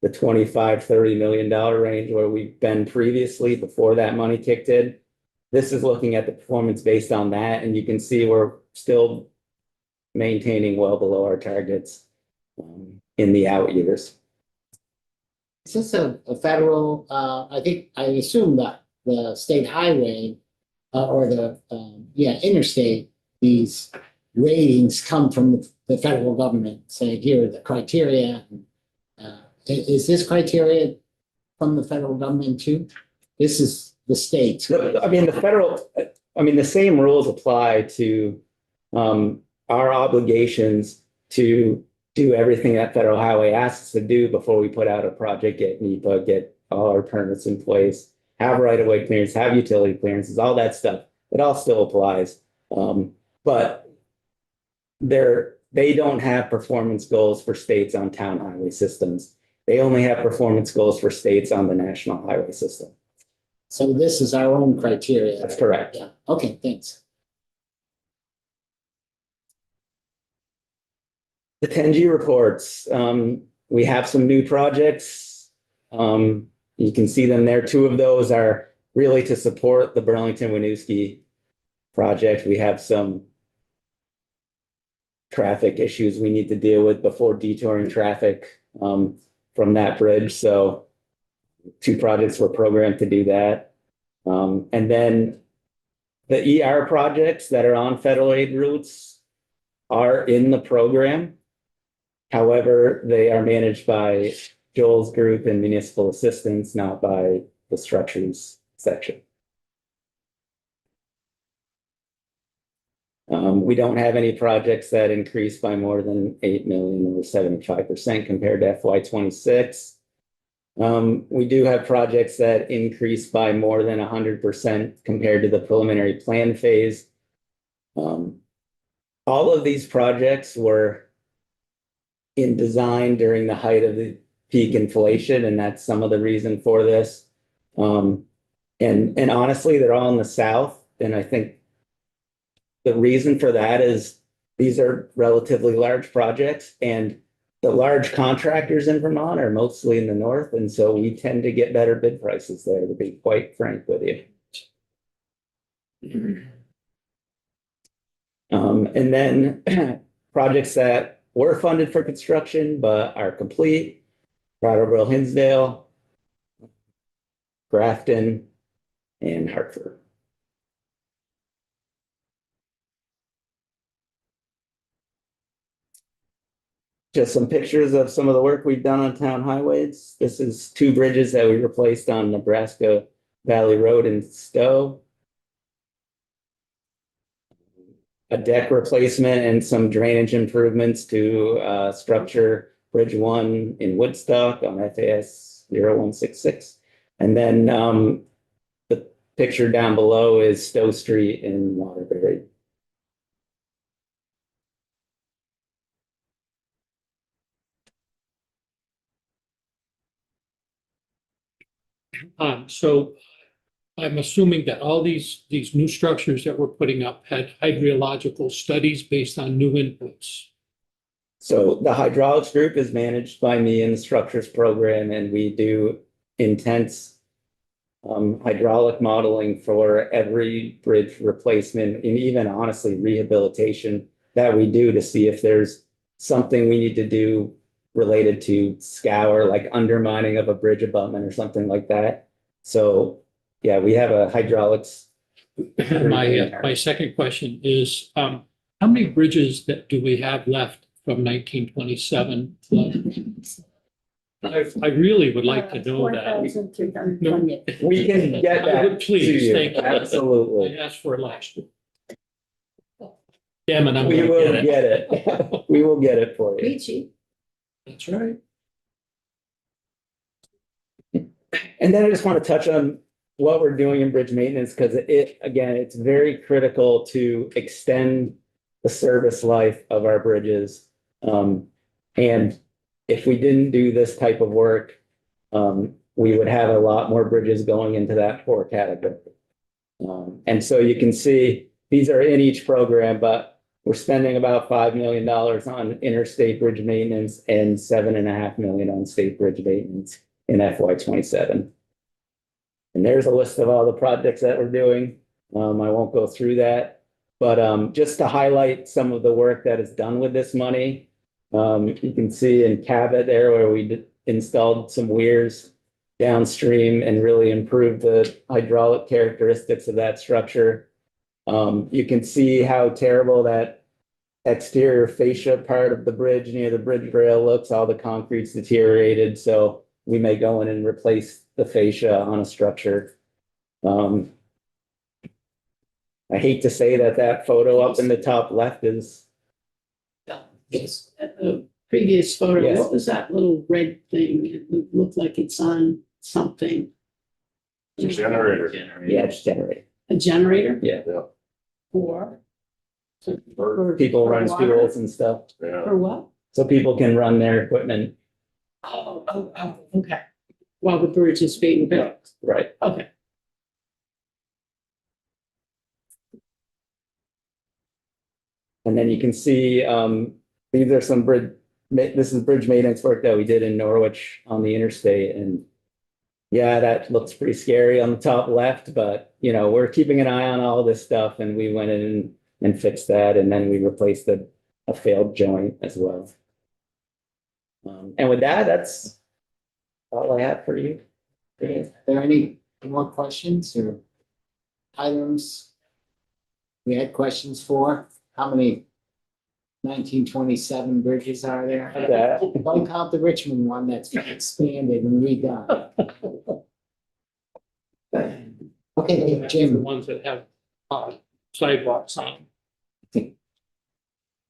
the $25-30 million range where we've been previously before that money kicked in. This is looking at the performance based on that, and you can see we're still maintaining well below our targets in the out years. Is this a federal, I assume that the state highway, or the, interstate, these ratings come from the federal government, say, here are the criteria. Is this criteria from the federal government too? This is the state. I mean, the same rules apply to our obligations to do everything that Federal Highway asks us to do before we put out a project, get NEPA, get all our permits in place, have right-of-way clearance, have utility clearances, all that stuff. It all still applies. But they don't have performance goals for states on town highway systems. They only have performance goals for states on the national highway system. So this is our own criteria. That's correct. Yeah, okay, thanks. The 10G reports, we have some new projects. You can see them there. Two of those are really to support the Burlington-Winooski project. We have some traffic issues we need to deal with before detouring traffic from that bridge. So 2 projects were programmed to do that. And then the ER projects that are on federal aid routes are in the program. However, they are managed by Joel's group and municipal assistance, not by the structures section. We don't have any projects that increase by more than 8 million or 75% compared to FY26. We do have projects that increase by more than 100% compared to the preliminary plan phase. All of these projects were in design during the height of the peak inflation, and that's some of the reason for this. And honestly, they're all in the south, and I think the reason for that is these are relatively large projects, and the large contractors in Vermont are mostly in the north, and so we tend to get better bid prices there, to be quite frank with you. And then projects that were funded for construction but are complete: Brattleboro, Hinsdale, Grafton, and Hartford. Just some pictures of some of the work we've done on town highways. This is 2 bridges that we replaced on Nebraska Valley Road in Stowe. A deck replacement and some drainage improvements to structure Bridge 1 in Woodstock on FAS 0166. And then the picture down below is Stowe Street in Waterbury. So I'm assuming that all these new structures that we're putting up had hydrological studies based on new inputs. So the hydraulics group is managed by me in the structures program, and we do intense hydraulic modeling for every bridge replacement and even honestly rehabilitation that we do to see if there's something we need to do related to scour, like undermining of a bridge abutment or something like that. So yeah, we have a hydraulics. My second question is, how many bridges do we have left from 1927 flood? I really would like to know that. 4,320. We can get that to Please, you. thank you. Absolutely. I asked for it last year. Damn it, I'm We gonna will get get it. it. We will get it for you. Peachy. That's right. And then I just want to touch on what we're doing in bridge maintenance, because it's very critical to extend the service life of our bridges. And if we didn't do this type of work, we would have a lot more bridges going into that poor category. And so you can see these are in each program, but We're spending about $5 million on interstate bridge maintenance and $7.5 million on state bridge maintenance in FY 27. And there's a list of all the projects that we're doing. I won't go through that, but just to highlight some of the work that is done with this money. You can see in Cabot there where we installed some weirs downstream and really improved the hydraulic characteristics of that structure. You can see how terrible that exterior fascia part of the bridge near the bridge rail looks. All the concrete's deteriorated, so we may go in and replace the fascia on a structure. I hate to say that photo up in the top left is. Yes, the previous photo, Yes. what was that little red thing? It looked like it's on something. Generator. Yeah, it's generated. A generator Yeah. for? People run water? schools and stuff, Yeah. For what? so people can run their equipment. Oh, okay. While the bridge is being built, Right. okay. And then you can see, these are some this is bridge maintenance work that we did in Norwich on the interstate, and yeah, that looks pretty scary on the top left, but you know, we're keeping an eye on all this stuff, and we went in and fixed that, and then we replaced a failed joint as well. And with that, that's all I have for you. Are there any more questions or items we had questions for? How many 1927 bridges are there? That- Don't count the Richmond one that's expanded and redone. Okay, The Jim, ones that have sidewalks on.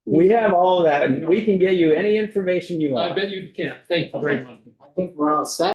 We have all of that, and we can get you any information you I want. bet you can. Thank you very much. I think we're all set.